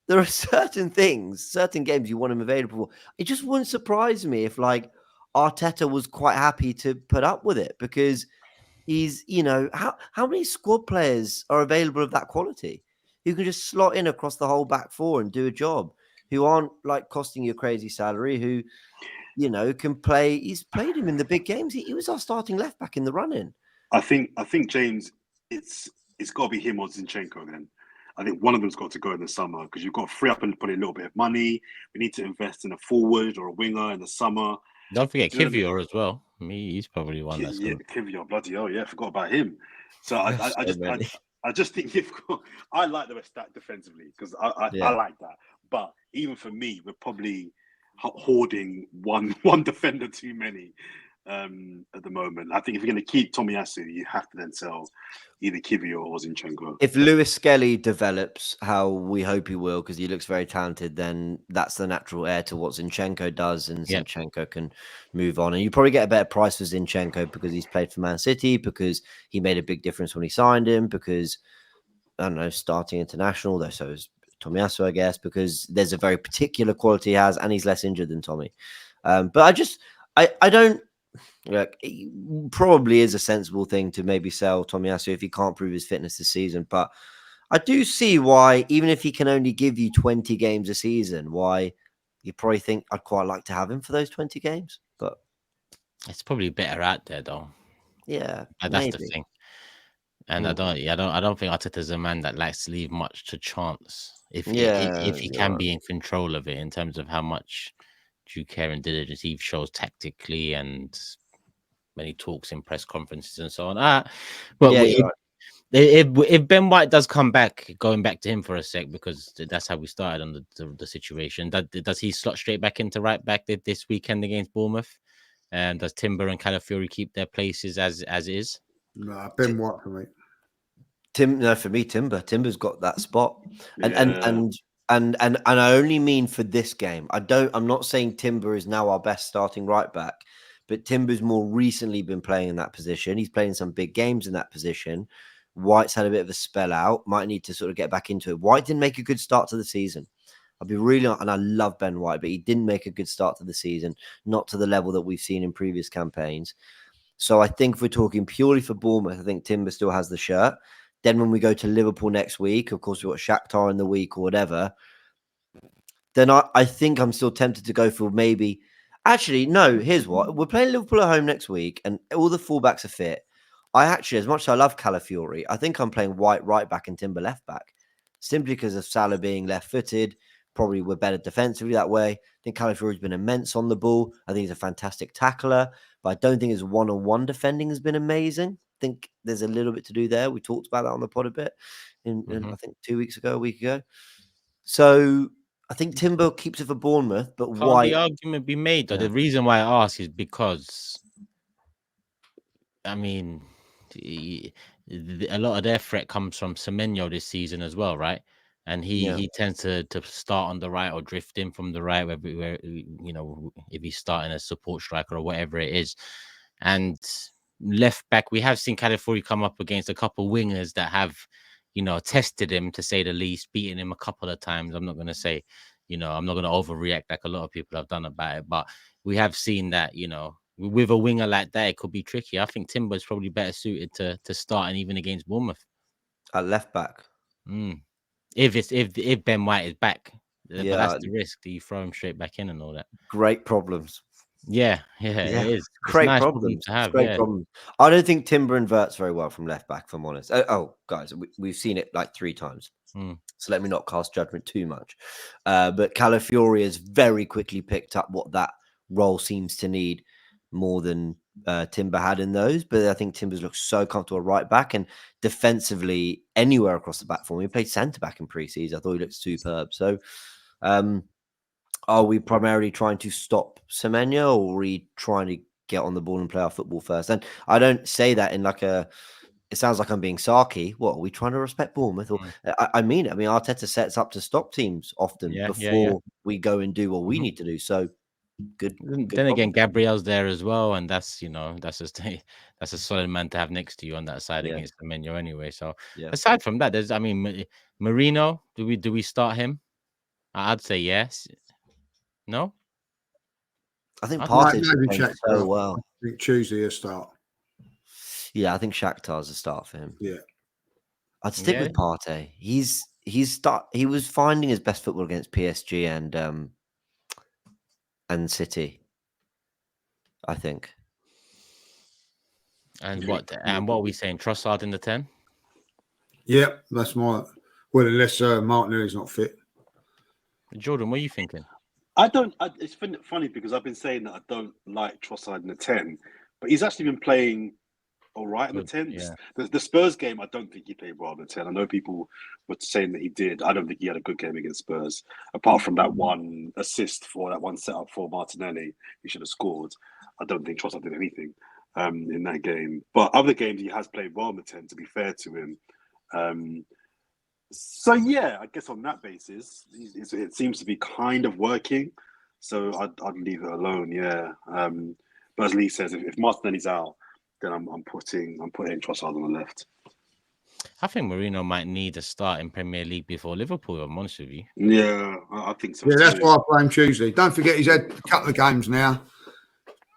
D: There are certain games you want him available for. It just wouldn't surprise me if, like, Arteta was quite happy to put up with it, because he's, you know, how many squad players are available of that quality who can just slot in across the whole back four and do a job, who aren't, like, costing you a crazy salary, who, you know, can play. He's played him in the big games. He was our starting left back in the run-in.
B: I think James, it's got to be him or Zinchenko then. I think one of them's got to go in the summer, because you've got to free up and put in a little bit of money. We need to invest in a forward or a winger in the summer.
A: Don't forget Kivior as well. He's probably one that's good.
B: Kivior, bloody hell, yeah, I forgot about him. So I just think you've got... I like the West Ham defensively, because I like that. But even for me, we're probably hoarding one defender too many at the moment. I think if you're going to keep Tomiyasu, you have to then sell either Kivior or Zinchenko.
D: If Lewis Skelly develops how we hope he will, because he looks very talented, then that's the natural heir to what Zinchenko does, and Zinchenko can move on. And you probably get a better price for Zinchenko because he's played for Man City, because he made a big difference when he signed him, because, I don't know, starting international, though, so is Tomiyasu, I guess, because there's a very particular quality he has, and he's less injured than Tommy. But I don't Look, it probably is a sensible thing to maybe sell Tomiyasu if he can't prove his fitness this season. But I do see why, even if he can only give you 20 games a season, why you probably think I'd quite like to have him for those 20 games. But
A: it's probably better out there, though.
D: Yeah,
A: that's
D: maybe.
A: the thing. And I don't think Arteta's a man that likes to leave much to chance. If he can be in control of it in terms of how much due care and diligence he shows tactically and when he talks in press conferences and so on. But if Ben White does come back, going back to him for a sec, because that's how we started on the situation. Does he slot straight back into right back this weekend against Bournemouth? And does Timber and Calafiore keep their places as is?
C: No, Ben White for me.
D: For me, Timber. Timber's got that spot, and I only mean for this game. I'm not saying Timber is now our best starting right back, but Timber's more recently been playing in that position. He's playing some big games in that position. White's had a bit of a spell out. Might need to sort of get back into it. White didn't make a good start to the season. I'll be really, and I love Ben White, but he didn't make a good start to the season, not to the level that we've seen in previous campaigns. So I think if we're talking purely for Bournemouth, I think Timber still has the shirt. Then when we go to Liverpool next week, of course, we've got Shakhtar in the week or whatever. Then I think I'm still tempted to go for maybe. Actually, no, here's what. We're playing Liverpool at home next week and all the fullbacks are fit. I actually, as much as I love Calafiore, I think I'm playing White right back and Timber left back. Simply because of Salah being left-footed. Probably we're better defensively that way. I think Calafiore's been immense on the ball. I think he's a fantastic tackler. But I don't think his one-on-one defending has been amazing. I think there's a little bit to do there. We talked about that on the pod a bit in I think 2 weeks ago, a week ago. So I think Timber keeps it for Bournemouth, but
A: Can't the argument be made, though? The reason why I ask is because, I mean, a lot of their threat comes from Semenyo this season as well, right? And he tends to start on the right or drift in from the right, where if he's starting as support striker or whatever it is. And left back, we have seen Calafiore come up against a couple wingers that have, tested him, to say the least, beaten him a couple of times. I'm not going to say, I'm not going to overreact like a lot of people have done about it, but we have seen that, with a winger like that, it could be tricky. I think Timber's probably better suited to start, and even against Bournemouth
D: at left back.
A: If Ben White is back, but that's the risk that you throw him straight back in and all that.
D: Great problems.
A: Yeah, it is.
D: Great
A: nice
D: problems
A: to have.
D: Great problems. I don't think Timber inverts very well from left back, if I'm honest. Guys, we've seen it like 3 times. So let me not cast judgment too much. But Calafiore has very quickly picked up what that role seems to need more than Timber had in those. But I think Timber's looks so comfortable right back, and defensively anywhere across the back for me. He played centre back in pre-season. I thought he looked superb. So are we primarily trying to stop Semenyo, or are we trying to get on the ball and play our football first? And I don't say that in like it sounds like I'm being sarky. What, are we trying to respect Bournemouth? Or I mean it. I mean, Arteta sets up to stop teams often before we go and do what we need to do. So good.
A: Then again, Gabriel's there as well, and that's that's a solid man to have next to you on that side against the Semenyo anyway. So aside from that, there's Marino. Do we start him? I'd say yes. No,
D: I think Partey's playing so well.
C: I think Tuesday a start.
D: Yeah, I think Shakhtar's a start for him.
C: Yeah,
D: I'd stick with Partey. He was finding his best football against PSG and City, I think.
A: And what are we saying? Trossard in the 10?
C: Yeah, that's my. Well, unless Martinelli's not fit.
A: Jordan, what are you thinking?
B: It's been funny because I've been saying that I don't like Trossard in the 10, but he's actually been playing all right in the 10.
A: Yeah.
B: The Spurs game, I don't think he played well in the 10. I know people were saying that he did. I don't think he had a good game against Spurs. Apart from that one assist for that one setup for Martinelli, he should have scored. I don't think Trossard did anything in that game. But other games, he has played well in the 10, to be fair to him. So yeah, I guess on that basis, it seems to be kind of working. So I'd leave it alone. Yeah, but as Lee says, if Martinelli's out, then I'm putting Trossard on the left.
A: I think Marino might need a start in Premier League before Liverpool. I'm honest with you.
B: Yeah, I think so.
C: Yeah, that's why I play him Tuesday. Don't forget he's had a couple of games now.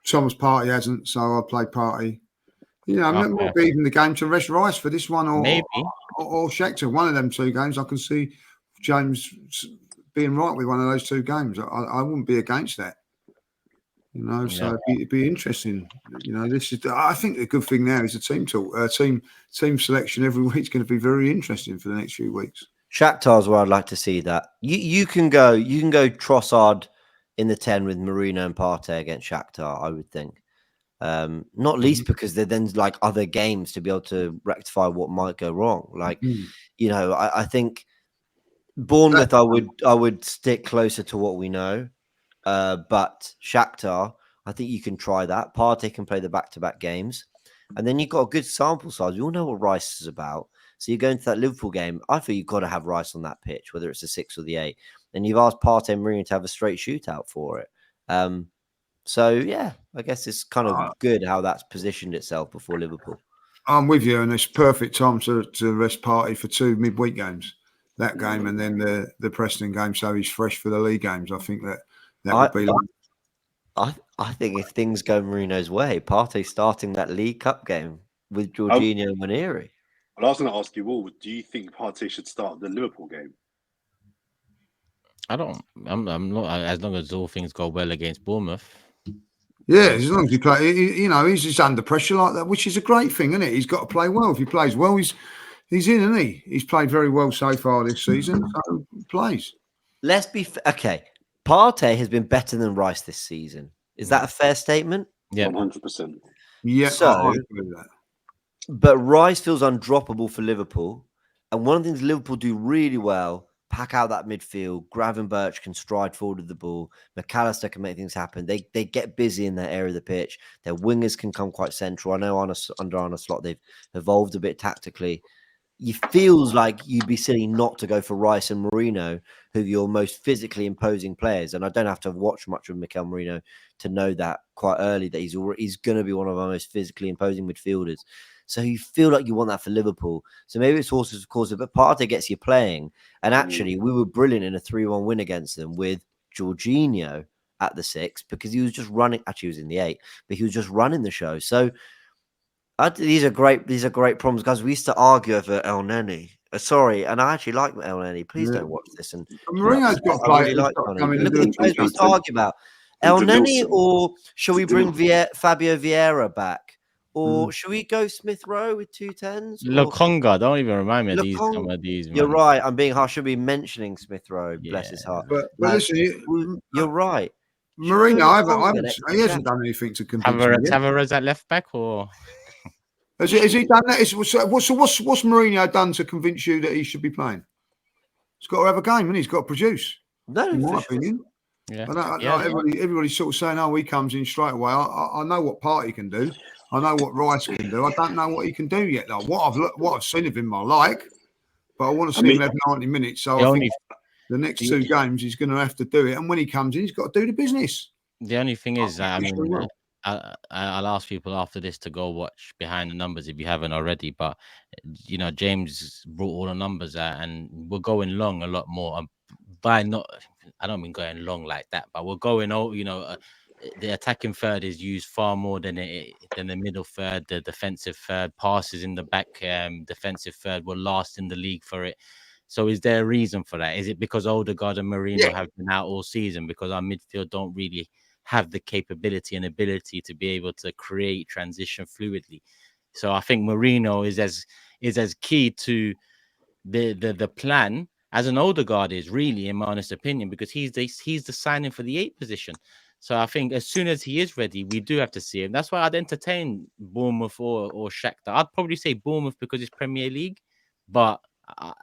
C: Thomas Partey hasn't, so I'll play Partey. You know, it might be even the game to rest Rice for this one, or Shakhtar. One of them two games, I can see James being right with one of those two games. I wouldn't be against that. You know, so it'd be interesting. You know, I think the good thing now is the team talk, team selection every week is going to be very interesting for the next few weeks.
D: Shakhtar's where I'd like to see that. You can go Trossard in the 10 with Marino and Partey against Shakhtar, I would think. Not least because they're then like other games to be able to rectify what might go wrong. Like, you know, I think Bournemouth, I would stick closer to what we know. But Shakhtar, I think you can try that. Partey can play the back-to-back games. And then you've got a good sample size. We all know what Rice is about. So you go into that Liverpool game, I feel you've got to have Rice on that pitch, whether it's the 6 or the 8. And you've asked Partey and Mourinho to have a straight shootout for it. So, yeah, I guess it's kind of good how that's positioned itself before Liverpool.
C: I'm with you, and it's perfect time to rest Partey for 2 midweek games. That game and then the Preston game, so he's fresh for the league games. I think that would be like...
D: I think if things go Marino's way, Partey starting that League Cup game with Jorginho and Maneri.
B: I was going to ask you all, do you think Partey should start the Liverpool game?
A: I'm not, as long as all things go well against Bournemouth.
C: Yeah, as long as he play, you know, he's just under pressure like that, which is a great thing, isn't it? He's got to play well. If he plays well, he's in, isn't he? He's played very well so far this season, so he plays.
D: Let's be okay. Partey has been better than Rice this season. Is that a fair statement?
A: Yeah,
B: 100%.
C: Yeah,
D: so,
C: I agree with that.
D: But Rice feels undroppable for Liverpool, and one of the things Liverpool do really well: pack out that midfield. Gravenberch can stride forward with the ball. McAllister can make things happen. They get busy in that area of the pitch. Their wingers can come quite central. I know under Arne Slot they've evolved a bit tactically. It feels like you'd be silly not to go for Rice and Marino, who are your most physically imposing players. And I don't have to watch much of Mikel Marino to know that quite early that he's going to be one of our most physically imposing midfielders. So you feel like you want that for Liverpool. So maybe it's horses of course, but Partey gets you playing. And actually, we were brilliant in a 3-1 win against them with Jorginho at the 6 because he was just running. Actually, he was in the 8, but he was just running the show. So these are great problems, guys. We used to argue over El Neni. Sorry, and I actually like El Neni. Please don't watch this. And
C: Mourinho's got to play.
D: Really like look at the players we used to argue about. El Neni, or shall we bring Fabio Vieira back? Or should we go Smith Rowe with 2 10s?
A: Lokonga, don't even remind me of some of these.
D: You're right. I'm being harsh. I should be mentioning Smith Rowe. Bless his heart.
C: But listen,
D: you're right.
C: Mourinho, he hasn't done anything to convince me.
A: Tavares at left back, or
C: has he done that? What's Mourinho done to convince you that he should be playing? He's got to have a game, and he's got to produce.
D: No,
C: in my opinion. Yeah. Everybody's sort of saying, "Oh, he comes in straight away." I know what Partey can do. I know what Rice can do. I don't know what he can do yet, though. What I've seen of him, I like, but I want to see him have 90 minutes. So I think the next 2 games he's going to have to do it, and when he comes in, he's got to do the business.
A: The only thing is, I'll ask people after this to go watch Behind the Numbers if you haven't already. But you know, James brought all the numbers out, and we're going long a lot more. I don't mean going long like that, but we're going over. You know, the attacking third is used far more than the middle third. The defensive third, passes in the back, defensive third were last in the league for it. So is there a reason for that? Is it because Ødegaard and Marino have been out all season because our midfield don't really have the capability and ability to be able to create transition fluidly? So I think Marino is as key to the plan as an Ødegaard is, really, in my honest opinion, because he's the signing for the 8 position. So I think as soon as he is ready, we do have to see him. That's why I'd entertain Bournemouth or Shakhtar. I'd probably say Bournemouth because it's Premier League, but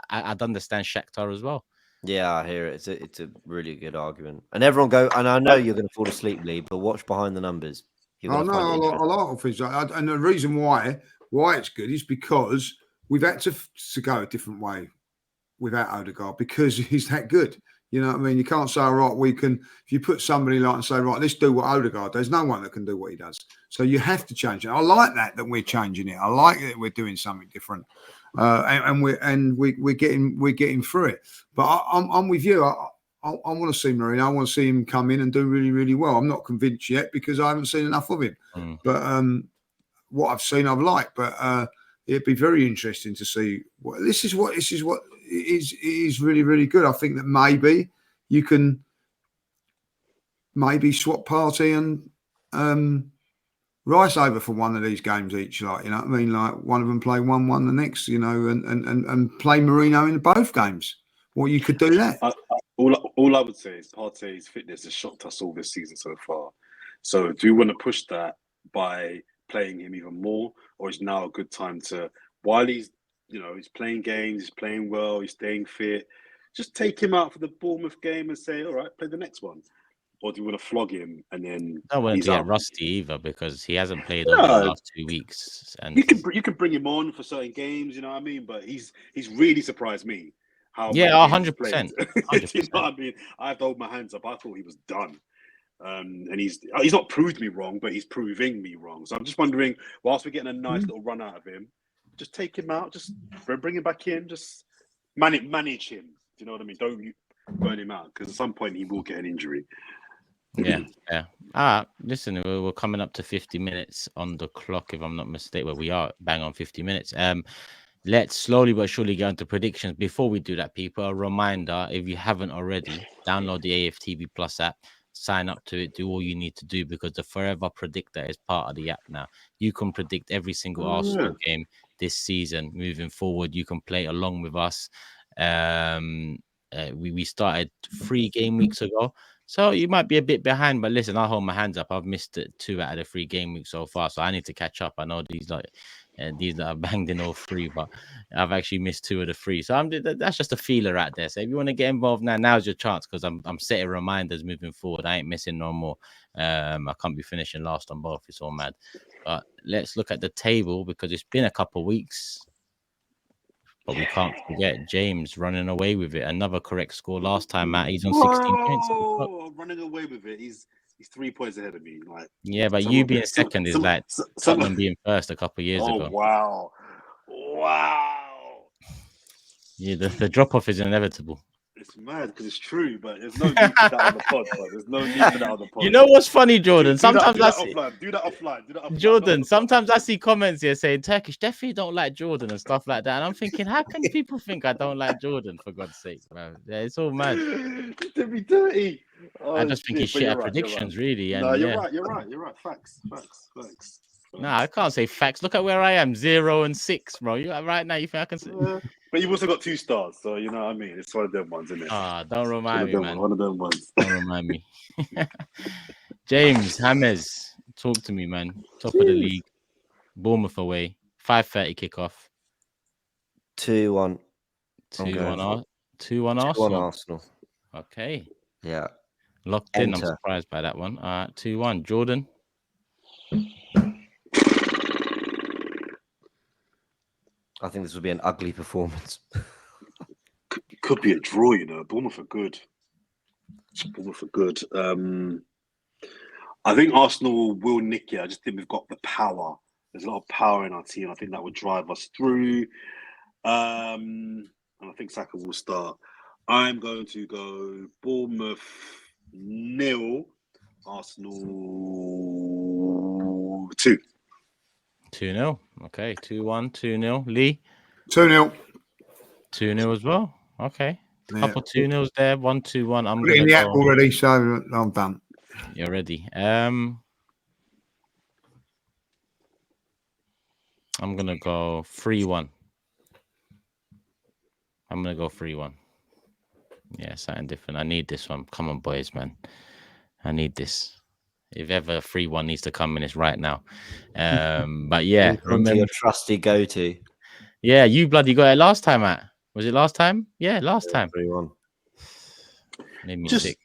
A: I'd understand Shakhtar as well.
D: Yeah, I hear it. It's a really good argument. And everyone go, and I know you're going to fall asleep, Lee, but watch Behind the Numbers.
C: I know a lot of things. And the reason why it's good is because we've had to go a different way without Ødegaard because he's that good. You know what I mean? You can't say, all right, we can, if you put somebody like and say, right, let's do what Ødegaard does. No one that can do what he does. So you have to change it. I like that we're changing it. I like that we're doing something different. And we're getting through it. But I'm with you. want to see Mourinho. I want to see him come in and do really, really well. I'm not convinced yet because I haven't seen enough of him. But what I've seen, I've liked. But it'd be very interesting to see. This is what is really, really good. I think that maybe you can swap Partey and Rice over for one of these games each. Like, you know what I mean? Like one of them play 1-1 the next, you know, and play Mourinho in both games. Well, you could do that.
B: All I would say is Partey's fitness has shocked us all this season so far. So do you want to push that by playing him even more, or is now a good time to, while he's playing games, he's playing well, he's staying fit, just take him out for the Bournemouth game and say, all right, play the next one? Or do you want to flog him and then
A: I don't want him to get rusty either because he hasn't played over the last 2 weeks. And
B: you can bring him on for certain games, you know what I mean? But he's really surprised me.
A: 100%.
B: You know what I mean? I have to hold my hands up. I thought he was done. And he's not proved me wrong, but he's proving me wrong. So I'm just wondering, whilst we're getting a nice little run out of him, just take him out, just bring him back in, just manage him. Do you know what I mean? Don't burn him out, because at some point he will get an injury.
A: Yeah. Listen, we're coming up to 50 minutes on the clock, if I'm not mistaken. Well, we are bang on 50 minutes. Let's slowly but surely get into predictions. Before we do that, people, a reminder, if you haven't already, download the AFTV Plus app, sign up to it, do all you need to do, because the Fourever Predictor is part of the app now. You can predict every single Arsenal game this season moving forward. You can play along with us. We started 3 game weeks ago, so you might be a bit behind, but listen, I'll hold my hands up. I've missed 2 out of the 3 game weeks so far, so I need to catch up. I know these that are banged in all 3, but I've actually missed 2 of the 3. So that's just a feeler out there. So if you want to get involved now, now's your chance, because I'm setting reminders moving forward. I ain't missing no more. I can't be finishing last on both. It's all mad. But let's look at the table, because it's been a couple of weeks. But we can't forget James running away with it. Another correct score last time, Matt. He's on 16 points.
B: Running away with it. He's 3 points ahead of me. Like,
A: yeah, but you being second is like Tottenham being first a couple of years ago.
B: Wow.
A: Yeah, the drop off is inevitable.
B: It's mad because it's true, but there's no need for that on the pod. There's no need for that on the pod.
A: You know what's funny, Jordan? Sometimes
B: do that offline.
A: Jordan, sometimes I see comments here saying Turkish definitely don't like Jordan and stuff like that, and I'm thinking, how can people think I don't like Jordan? For God's sake, man, yeah, it's all mad.
B: Did be dirty.
A: I just think he's shit at predictions, really. And
B: no, you're right. Facts.
A: No, I can't say facts. Look at where I am, 0 and 6, bro. You right now, you think I can say?
B: But you've also got 2 stars, so you know what I mean. It's one of them ones, isn't it?
A: Don't remind me, man.
B: One of them ones.
A: Don't remind me. James James, talk to me, man. Top of the league, Bournemouth away, 5:30 kickoff.
D: 2-1.
A: 2-1 Arsenal. Okay.
D: Yeah.
A: Locked in. I'm surprised by that one. 2-1. Jordan.
D: I think this will be an ugly performance.
B: Could be a draw, you know. Bournemouth are good. I think Arsenal will nick it. I just think we've got the power. There's a lot of power in our team. I think that will drive us through. And I think Saka will start. I'm going to go Bournemouth 0, Arsenal 2.
A: 2-0. Okay, 2-1, 2-0. Lee?
C: 2-0.
A: 2-0 as well. Okay. Couple 2-0s there. 1-2-1. I'm
C: in the app already, so I'm done.
A: You're ready. I'm gonna go 3-1. I'm gonna go 3-1. Yeah, something different. I need this one. Come on, boys, man. I need this. If ever 3-1 needs to come in, it's right now. But yeah,
D: remember your trusty go-to.
A: Yeah, you bloody got it last time, Matt. Was it last time? Yeah, last time.
D: 3-1.
A: Made me sick.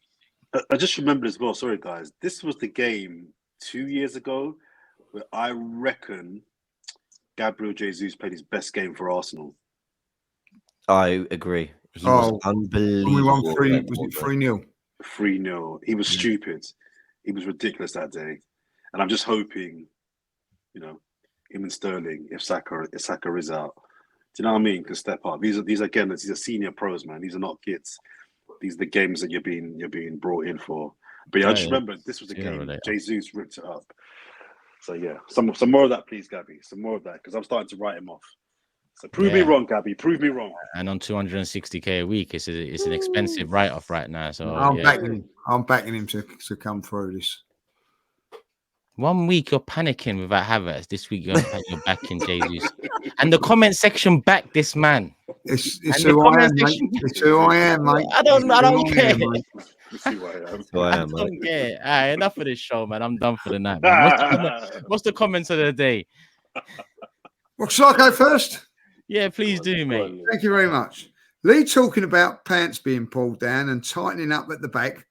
B: I just remembered as well. Sorry, guys. This was the game 2 years ago where I reckon Gabriel Jesus played his best game for Arsenal.
D: I agree. He was unbelievable.
C: We won 3-0?
B: 3-0. He was stupid. He was ridiculous that day. And I'm just hoping, you know, him and Sterling, if Saka is out, do you know what I mean, can step up. These are senior pros, man. These are not kids. these are the games that you're being brought in for. But yeah, I just remember this was a game Jesus ripped it up. So yeah, some more of that, please, Gabby. Some more of that, because I'm starting to write him off. So prove me wrong, Gabby. Prove me wrong.
A: And on 260k a week, it's an expensive write-off right now. So
C: I'm backing him to come through this.
A: 1 week you're panicking without Havertz. This week you're backing Jesus. And the comment section back this man.
C: It's who I am, mate. It's who I am, mate.
A: I don't care.
B: I
A: don't care. All right, enough of this show, man. I'm done for the night, man. What's the comments of the day?
C: Well, shall I go first?
A: Yeah, please do, mate.
C: Thank you very much. Lee talking about pants being pulled down and tightening up at the back.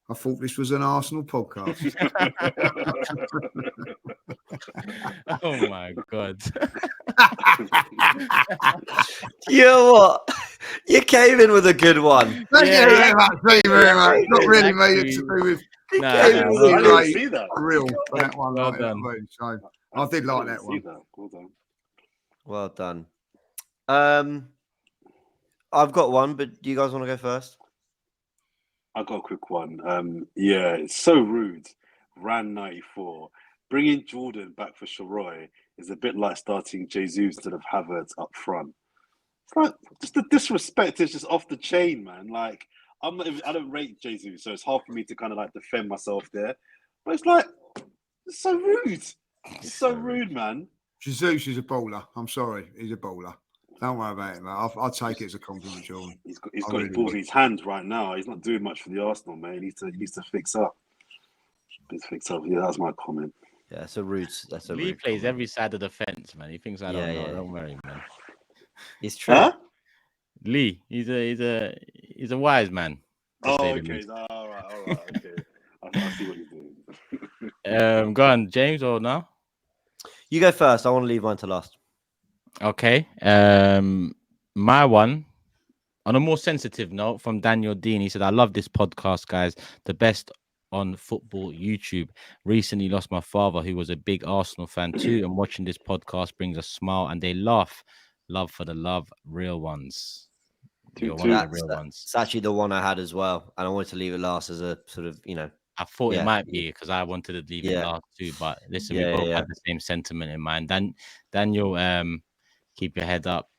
C: I thought this was an Arsenal podcast.
A: Oh my God.
D: You know what? You came in with a good one.
C: Thank you very much. Thank you very much. Not really made it to do with
B: I didn't see that.
C: Real that one.
A: Well
C: like
A: done.
C: It, so I did like that one.
B: Well done.
D: Well done. I've got one, but do you guys want to go first?
B: I got a quick one. Yeah, it's so rude. Ran 94. Bringing Jordan back for Sharoy is a bit like starting Jesus instead of Havertz up front. It's like just the disrespect is just off the chain, man. Like I don't rate Jesus, so it's hard for me to kind of like defend myself there. But it's like it's so rude. It's so rude, man.
C: Jesus is a bowler. I'm sorry, he's a bowler. Don't worry about it, man. I'll take it as a compliment, Jordan.
B: He's got the balls in his hands right now. He's not doing much for the Arsenal, man. He needs to fix up. Yeah, that's my comment.
D: Yeah, that's a rude.
A: Lee plays every side of the fence, man. He thinks I don't know. Don't worry, man.
D: It's true.
B: Huh?
A: Lee, he's a wise man.
B: Oh, okay. All right. Okay. I see what you're doing.
A: Go on, James, or no?
D: You go first. I want to leave mine to last.
A: Okay. My one, on a more sensitive note, from Daniel Dean. He said, "I love this podcast, guys. The best on football YouTube. Recently lost my father, who was a big Arsenal fan too, and watching this podcast brings a smile and they laugh. Love for the love, real ones." You're one of the real ones.
D: It's actually the one I had as well, and I wanted to leave it last as a sort of,
A: I thought it might be because I wanted to leave it last too, but listen, we both had the same sentiment in mind. Daniel, keep your head up.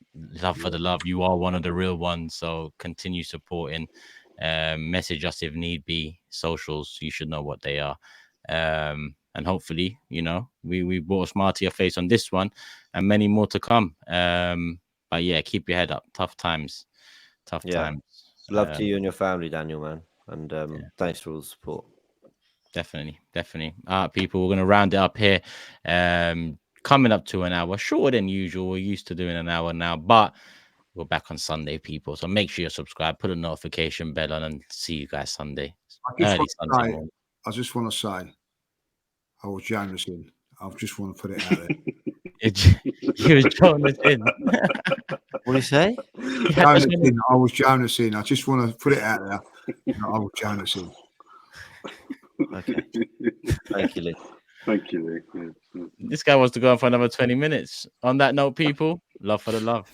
A: Love for the love. You are one of the real ones, so continue supporting. Message us if need be. Socials, you should know what they are. And hopefully, we brought a smile to your face on this one, and many more to come. But yeah, keep your head up. Tough times. Times.
D: Love to you and your family, Daniel, man, and thanks for all the support.
A: Definitely. People, we're gonna round it up here. Coming up to an hour, shorter than usual. We're used to doing an hour now, but we're back on Sunday, people. So make sure you're subscribed, put a notification bell on, and see you guys Sunday.
C: I just want to say, I was Jameson. I just want to put it out there.
A: You was Jonas in.
D: What do you say?
C: I was Jonas in. I just want to put it out there. I was Jonas in.
D: Okay. Thank you, Lee.
B: Thank you, Lee.
A: This guy wants to go on for another 20 minutes. On that note, people, love for the love.